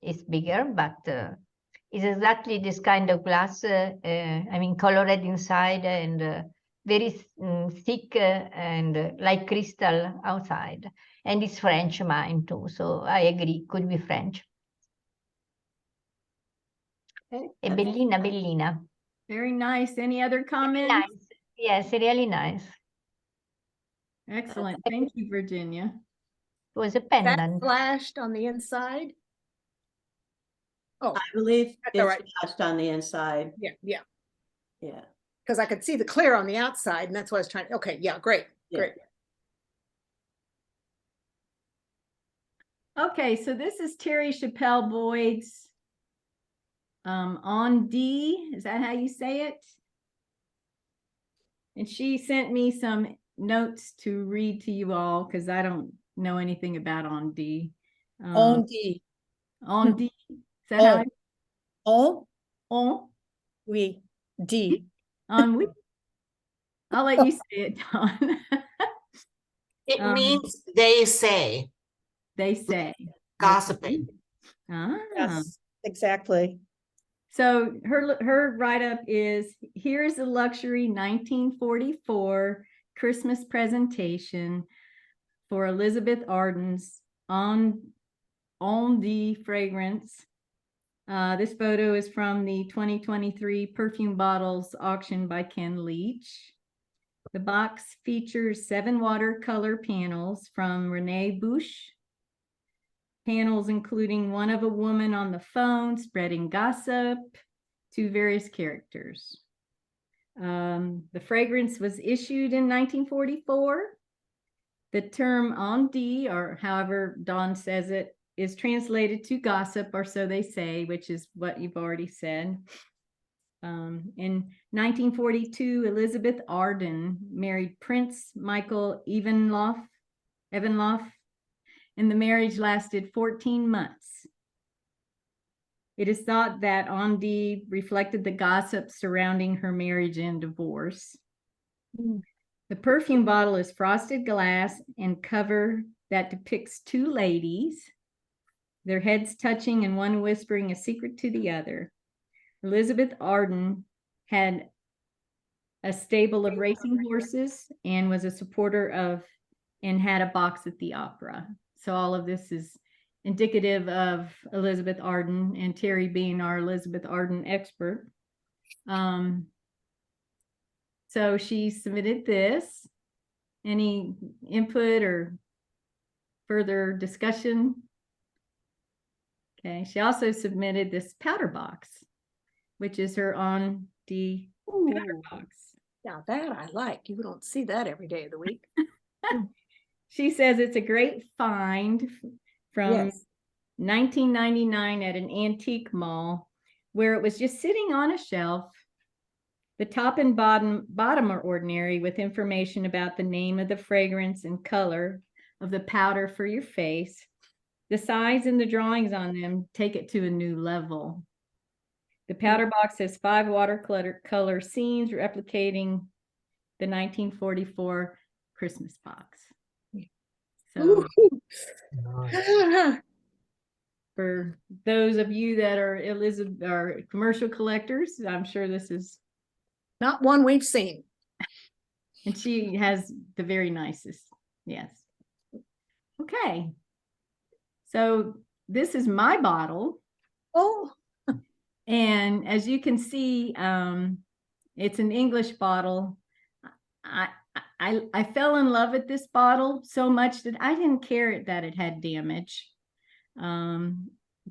It's bigger, but it's exactly this kind of glass. I mean, colored inside and very thick and like crystal outside. And it's French mine too, so I agree, could be French. E bellina, bellina. Very nice. Any other comments? Nice. Yes, really nice. Excellent. Thank you, Virginia. It was a That pendant. flashed on the inside. Oh, I believe that's it's all right. flashed on the inside. Yeah. Yeah. Because I could see the clear on the outside, and that's what I was trying. Okay, yeah, great, Yeah. great. Okay, so this is Terry Chappelle Boyd's On D. Is that how you say it? And she sent me some notes to read to you all because I don't know anything about On D. On D. On D. Is that how I... On? Oui. D. On we. I'll let you say it, Dawn. It means they say. They say. Gossiping. Ah. Yes, exactly. So her write-up is, here's a luxury 1944 Christmas presentation for Elizabeth Arden's on the fragrance. This photo is from the 2023 perfume bottles auction by Ken Leach. The box features 7 watercolor panels from Renee Bush. Panels including one of a woman on the phone spreading gossip to various characters. The fragrance was issued in 1944. The term on D, or however Dawn says it, is translated to gossip, or so they say, which is what you've already said. In 1942, Elizabeth Arden married Prince Michael Evenloff, and the marriage lasted 14 months. It is thought that On D reflected the gossip surrounding her marriage and divorce. The perfume bottle is frosted glass and cover that depicts 2 ladies, their heads touching and one whispering a secret to the other. Elizabeth Arden had a stable of racing horses and was a supporter of, and had a box at the opera. So all of this is indicative of Elizabeth Arden, and Terry being our Elizabeth Arden expert. So she submitted this. Any input or further discussion? Okay, she also submitted this powder box, which is her On D powder box. Now that I like. You don't see that every day of the week. She says it's a great find from 1999 at an antique mall where it was just sitting on a shelf. The top and bottom are ordinary, with information about the name of the fragrance and color of the powder for your face. The size and the drawings on them take it to a new level. The powder box has 5 watercolor scenes replicating the 1944 Christmas box. So for those of you that are Elizabeth or commercial collectors, I'm sure this is not one we've seen. And she has the very nicest. Yes. Okay. So this is my bottle. Oh. And as you can see, it's an English bottle. I fell in love with this bottle so much that I didn't care that it had damage,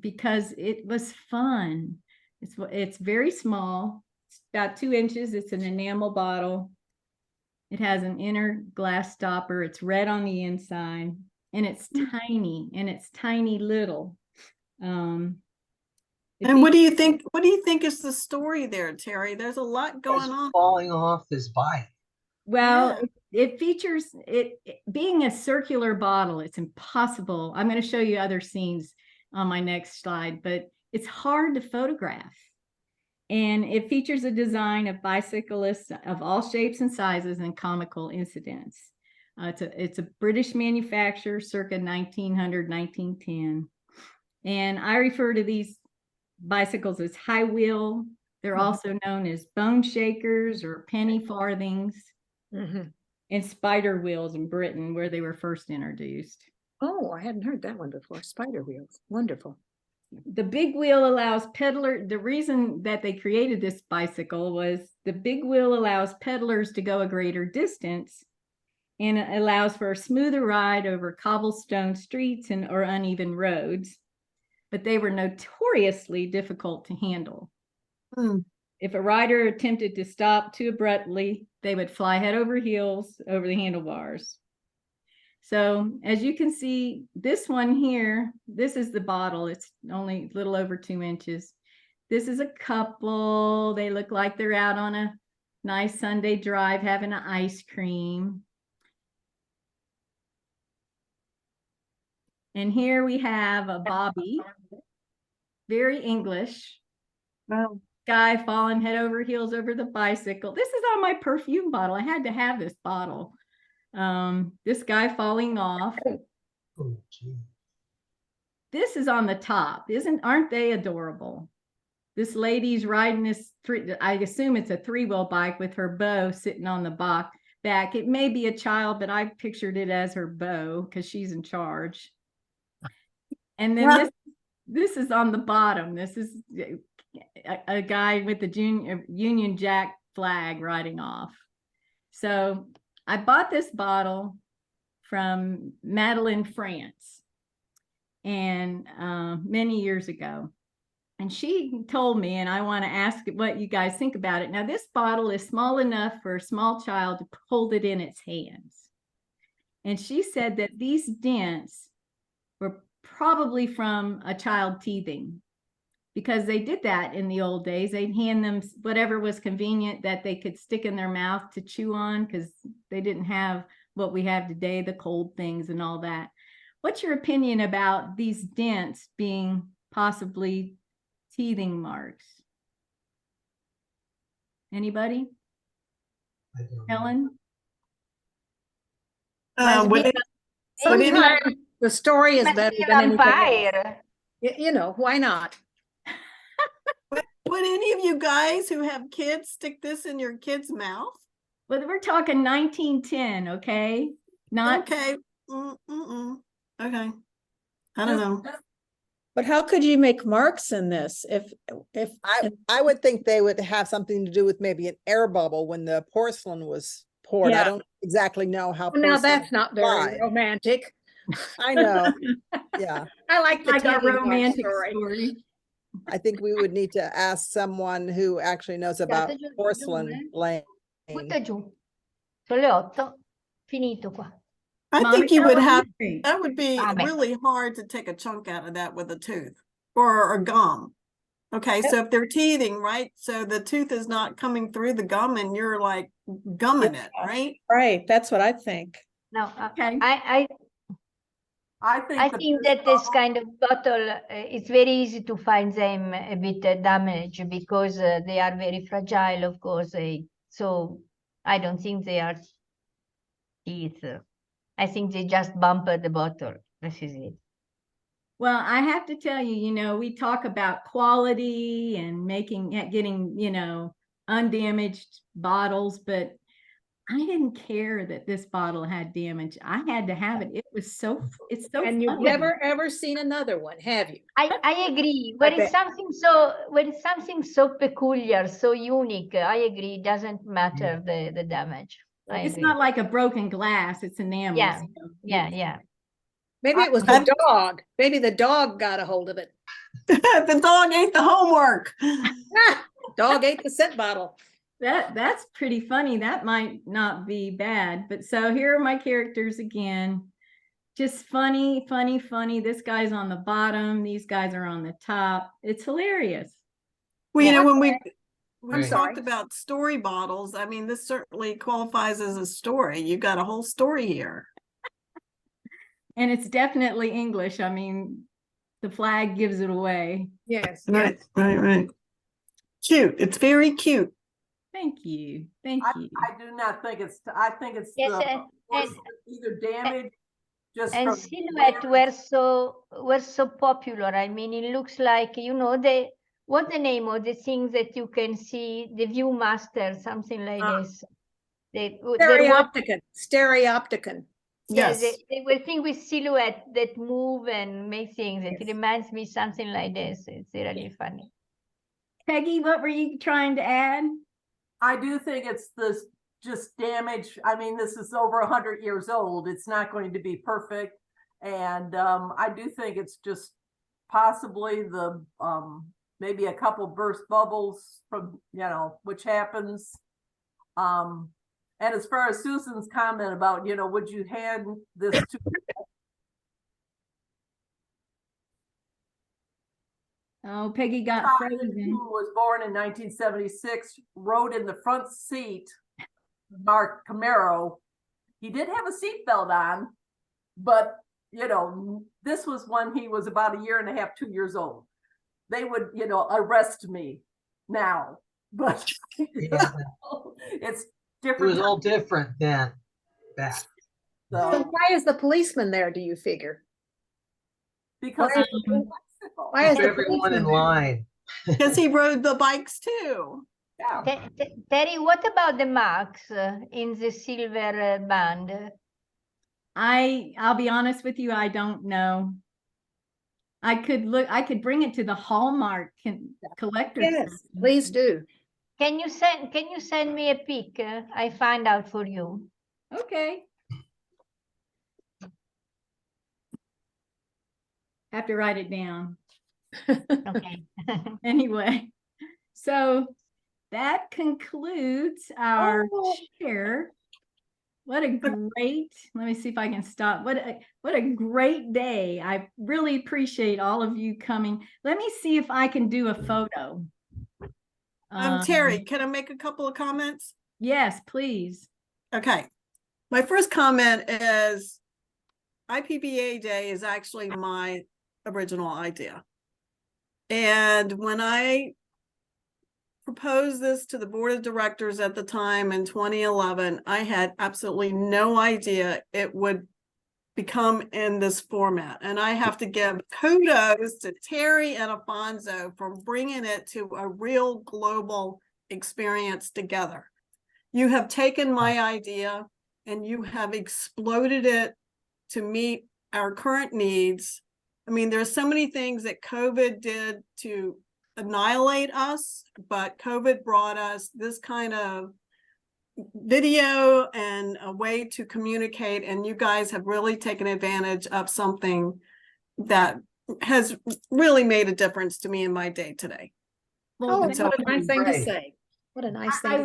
because it was fun. It's very small. It's about 2 inches. It's an enamel bottle. It has an inner glass stopper. It's red on the inside, and it's tiny, and it's tiny little. And what do you think? What do you think is the story there, Terry? There's a lot going on. Falling off his bike. Well, it features it being a circular bottle. It's impossible. I'm going to show you other scenes on my next slide, but it's hard to photograph. And it features a design of bicyclists of all shapes and sizes and comical incidents. It's a British manufacturer circa 1900, 1910. And I refer to these bicycles as high wheel. They're also known as bone shakers or penny farthings. And spider wheels in Britain, where they were first introduced. Oh, I hadn't heard that one before. Spider wheels. Wonderful. The big wheel allows the reason that they created this bicycle was the big wheel allows peddlers to go a greater distance, and it allows for a smoother ride over cobblestone streets or uneven roads, but they were notoriously difficult to handle. If a rider attempted to stop too abruptly, they would fly head over heels over the handlebars. So as you can see, this one here, this is the bottle. It's only a little over 2 inches. This is a couple. They look like they're out on a nice Sunday drive having an ice cream. And here we have a Bobby, very English. Wow. Guy falling head over heels over the bicycle. This is on my perfume bottle. I had to have this bottle. This guy falling off. this is on the top. Aren't they adorable? This lady's riding this I assume it's a 3-wheel bike with her bow sitting on the back. It may be a child, but I pictured it as her beau because she's in charge. And then this is on the bottom. This is a guy with the Union Jack flag riding off. So I bought this bottle from Madeleine, France, and many years ago. And she told me, and I want to ask what you guys think about it. Now, this bottle is small enough for a small child to hold it in its hands. And she said that these dents were probably from a child teething, because they did that in the old days. They'd hand them whatever was convenient that they could stick in their mouth to chew on, because they didn't have what we have today, the cold things and all that. What's your opinion about these dents being possibly teething marks? Anybody? Helen? Sometimes the story is better than anything vampire. else. You know, why not? Would any of you guys who have kids stick this in your kid's mouth? Well, we're talking 1910, okay? Not okay. Okay. I don't know. But how could you make marks in this if I would think they would have something to do with maybe an air bubble when the porcelain was poured. I don't exactly know how. Well, now that's not very romantic. I know. Yeah. I like the our teething mark romantic story. I think we would need to ask someone who actually knows about porcelain laying. Butta giù. Sono le 8. Finito qua. I think you would have, that would be really hard to take a chunk out of that with a tooth or a gum. Okay, so if they're teething, right? So the tooth is not coming through the gum and you're like gumming it, right? Right, that's what I think. No, okay. I think that this kind of bottle, it's very easy to find them a bit damaged because they are very fragile, of course. So I don't think they are teeth. I think they just bumped the bottle. This is it. Well, I have to tell you, you know, we talk about quality and getting, you know, undamaged bottles, but I didn't care that this bottle had damage. I had to have it. It's so And you've fun. never ever seen another one, have you? I agree. When it's something so peculiar, so unique, I agree. It doesn't matter the damage. It's not like a broken glass. It's enamel. Yeah, so yeah. Maybe it was the dog. Maybe the dog got a hold of it. The dog ate the homework. Dog ate the scent bottle. That's pretty funny. That might not be bad. But so here are my characters again. Just funny. This guy's on the bottom. These guys are on the top. It's hilarious. Well, you know, when we I'm talked about story bottles, I mean, this certainly qualifies as a story. You got a whole story here. And it's definitely English. I mean, the flag gives it away. Yes. Right. Cute. It's very cute. Thank you. I do not think it's, I think it's either damaged and silhouette were so popular. I mean, it looks like, you know, what's the name of the things that you can see, the Viewmaster, something like this. Stereopticon. Yes, they will think with silhouette that move and make things. It reminds me something like this. It's really funny. Peggy, what were you trying to add? I do think it's this just damage. I mean, this is over 100 years old. It's not going to be perfect. And I do think it's just possibly the maybe a couple burst bubbles from, you know, which happens. And as far as Susan's comment about, you know, would you hand this to Oh, Peggy got frozen. Who was born in 1976, rode in the front seat, Mark Camaro. He did have a seatbelt on, but, you know, this was when he was about 1.5 years, 2 years old. They would, you know, arrest me now, but you know, it's different. It was all different then. Back. So why is the policeman there, do you figure? Because Why is the everyone in policeman there? line. because he rode the bikes too. Terry, what about the marks in the silver band? I'll be honest with you, I don't know. I could bring it to the Hallmark collector. Yes, please do. Can you send me a pic? I find out for you. Okay. Have to write it down. Okay. Anyway, so that concludes our share. What a great, let me see if I can stop. What a great day. I really appreciate all of you coming. Let me see if I can do a photo. Terry, can I make a couple of comments? Yes, please. Okay. My first comment is IPBA Day is actually my original idea. And when I proposed this to the board of directors at the time in 2011, I had absolutely no idea it would become in this format. And I have to give kudos to Terry and Afonso for bringing it to a real global experience together. You have taken my idea and you have exploded it to meet our current needs. I mean, there's so many things that COVID did to annihilate us, but COVID brought us this kind of video and a way to communicate, and you guys have really taken advantage of something that has really made a difference to me in my day today. Well, what a nice thing to say. What a nice thing. I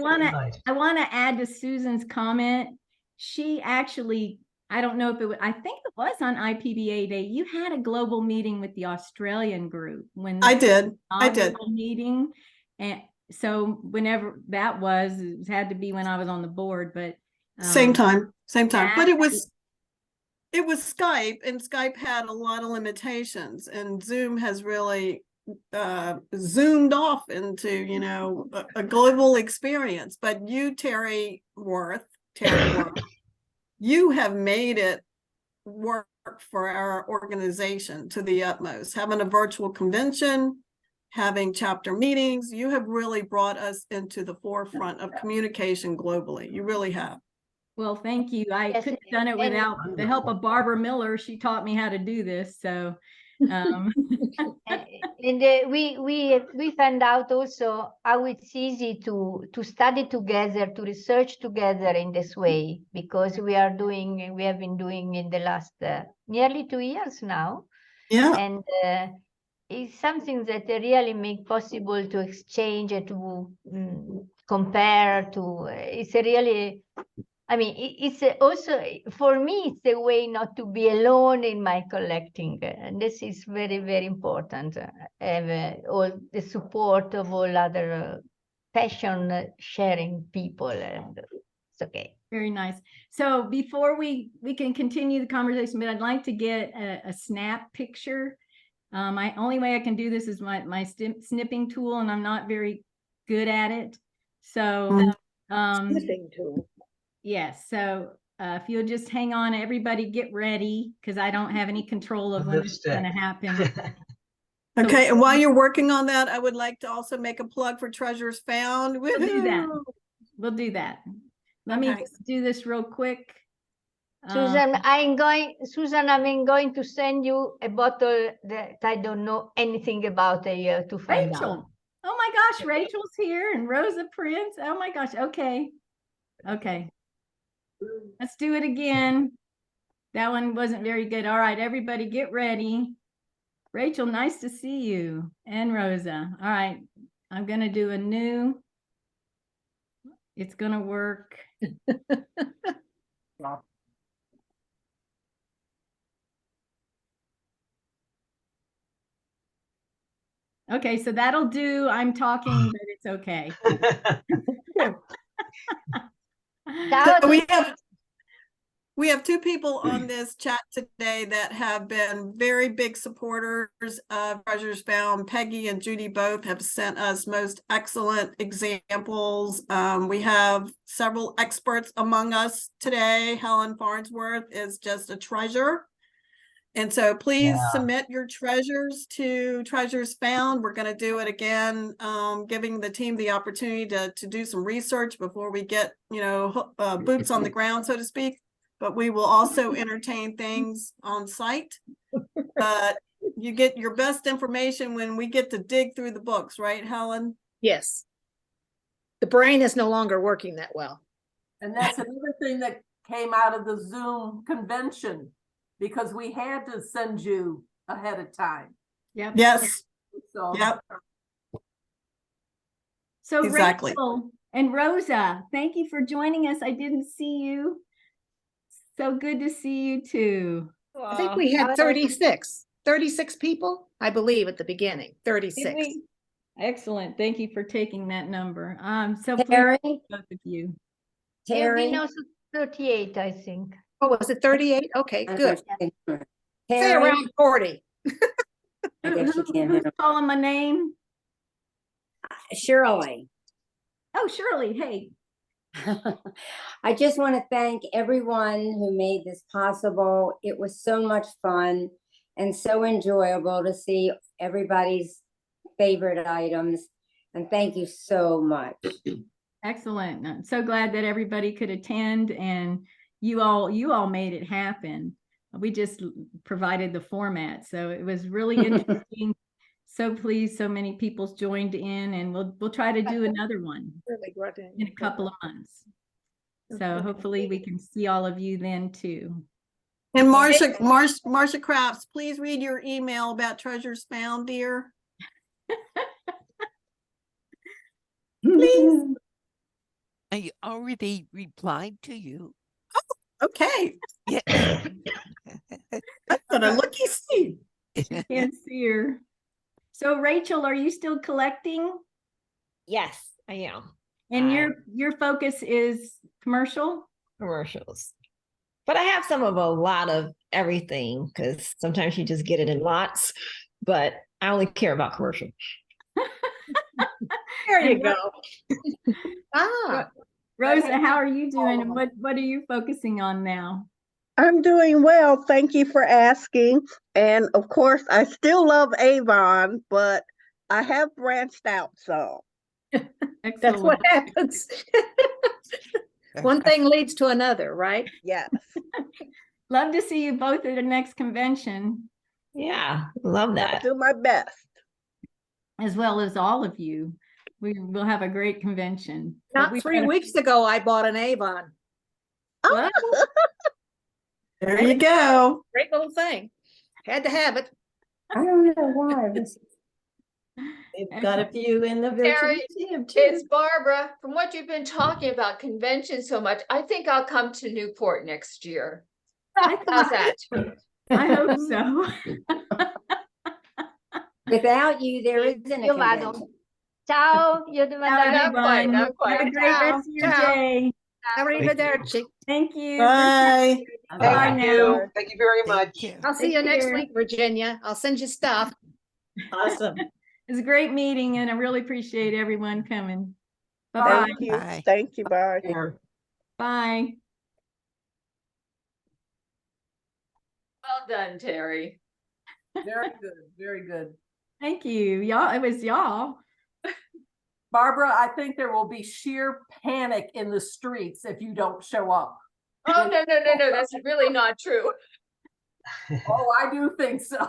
want to add to Susan's comment. She actually, I don't know if it was, I think it was on IPBA Day. You had a global meeting with the Australian group when I did. Meeting, and so whenever that was, it had to be when I was on the board, but same time. But it was Skype, and Skype had a lot of limitations, and Zoom has really zoomed off into, you know, a global experience. But you, Terry Worth, you have made it work for our organization to the utmost. Having a virtual convention, having chapter meetings, you have really brought us into the forefront of communication globally. You really have. Well, thank you. I couldn't have done it without the help of Barbara Miller. She taught me how to do this. So and we found out also how it's easy to study together, to research together in this way, because we have been doing in the last nearly 2 years now. Yeah. And it's something that really make possible to exchange, to compare, to it's a really, I mean, it's also, for me, it's a way not to be alone in my collecting. And this is very, very important. Have all the support of all other passion sharing people. And it's okay. very nice. So before we can continue the conversation, but I'd like to get a snap picture. My only way I can do this is my snipping tool, and I'm not very good at it. So Snipping tool. yes, so if you'll just hang on, everybody get ready, because I don't have any control of when it's going to happen. Okay, and while you're working on that, I would like to also make a plug for Treasures Found. We'll do that. We'll do that. Let me just do this real quick. Susan, I'm going to send you a bottle that I don't know anything about to find out. Oh my gosh, Rachel's here, and Rosa Prince. Oh my gosh. Okay. Okay. Let's do it again. That one wasn't very good. All right, everybody get ready. Rachel, nice to see you. And Rosa. All right. I'm going to do a new. It's going to work. Okay, so that'll do. I'm talking, but it's okay. So we have two people on this chat today that have been very big supporters of Treasures Found. Peggy and Judy both have sent us most excellent examples. We have several experts among us today. Helen Farnsworth is just a treasure. And so please Yeah. submit your treasures to Treasures Found. We're going to do it again, giving the team the opportunity to do some research before we get, boots on the ground, so to speak. But we will also entertain things on site. But you get your best information when we get to dig through the books, right, Helen? Yes. The brain is no longer working that well. And that's another thing that came out of the Zoom convention, because we had to send you ahead of time. Yep. Yes. So, Yep. So Exactly. Rachel and Rosa, thank you for joining us. I didn't see you. So good to see you too. I think we had 36 people, I believe, at the beginning. 36. Excellent. Thank you for taking that number. So Terry? pleased with both of you. Terry? No, 38, I think. Oh, was it 38? Okay, good. Say Terry? around 40. I guess you can't Who's hear. calling my name? Shirley. Oh, Shirley. Hey. I just want to thank everyone who made this possible. It was so much fun and so enjoyable to see everybody's favorite items. And thank you so much. Excellent. I'm so glad that everybody could attend and you all made it happen. We just provided the format. So it was really interesting. So pleased so many people joined in, and we'll try to do another one in a couple of months. So hopefully we can see all of you then too. And Marcia Crafts, please read your email about Treasures Found, dear. Please. I already replied to you. Oh, okay. Yeah. That's what a lucky see. Can't see her. So Rachel, are you still collecting? Yes, I am. And your focus is commercial? Commercials. But I have some of a lot of everything, because sometimes you just get it in lots, but I only care about commercial. There you go. Rosa, how are you doing? And what are you focusing on now? I'm doing well. Thank you for asking. And of course, I still love Avon, but I have branched out some. That's what happens. One thing leads to another, right? Yes. Love to see you both at the next convention. Yeah, love that. I'll do my best. As well as all of you. We will have a great convention. Not 3 weeks ago, I bought an Avon. Oh. There you go. Great little thing. Had to have it. I don't know why. They've got a few in the virtual Terry, museum too. it's Barbara. From what you've been talking about conventions so much, I think I'll come to Newport next year. How's that? I hope so. Without you, there isn't a Io vado. convention. Ciao, io devo andare. Not quite, not Have a quite. great rest of your day. Arrivederci. Thank you. Bye. Bye Thank now. you. Thank you very much. I'll see you next week, Virginia. I'll send you stuff. Awesome. It was a great meeting and I really appreciate everyone coming. Bye-bye. Thank you. Thank you. Bye. Bye. Well done, Terry. Very good. Very good. Thank you. Y'all, it was y'all. Barbara, I think there will be sheer panic in the streets if you don't show up. Oh, no. That's really not true. Oh, I do think so.